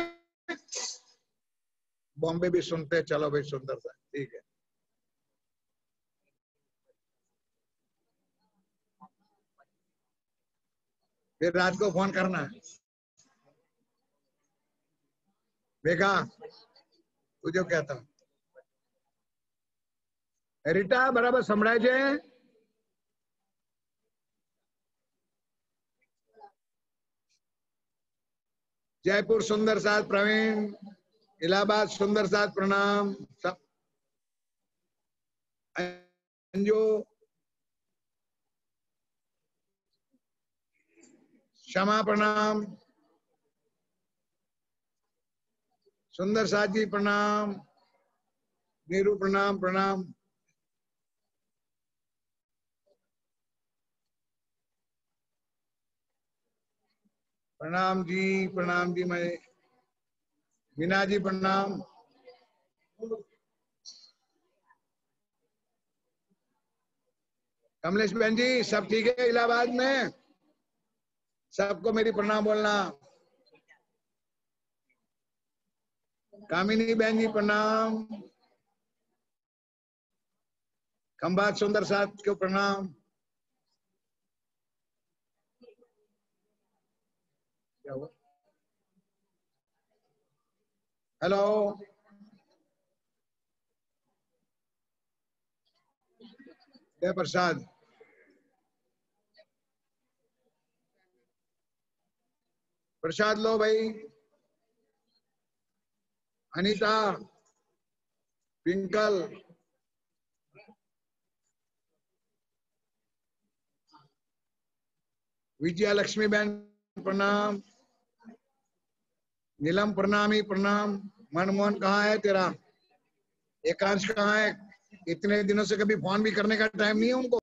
बॉम्बे भी सुनते, चलो भाई सुंदर साथ ठीक है। फिर रात को फोन करना है। देखा तुझे कहता हूँ रीटा बराबर संभળાય છે? जयपुर सुंदर साथ प्रवीण, इलाहाबाद सुंदर साथ प्रणाम। अंजू क्षमा प्रणाम। सुंदर साथ जी प्रणाम। नीरू प्रणाम प्रणाम। प्रणाम जी मैं मीना जी प्रणाम। कमलेश बहन जी सब ठीक है इलाहाबाद में? सबको मेरी प्रणाम बोलना। कामिनी बहन जी प्रणाम। खंभात सुंदर साथ को प्रणाम। हेलो जय प्रसाद। प्रसाद लो भाई। अनीता, पिंकल, विजया लक्ष्मी बहन प्रणाम, नीलम प्रणामी प्रणाम। मनमोहन कहाँ है तेरा? एकांश कहाँ है? इतने दिनों से कभी फोन भी करने का टाइम नहीं है उनको।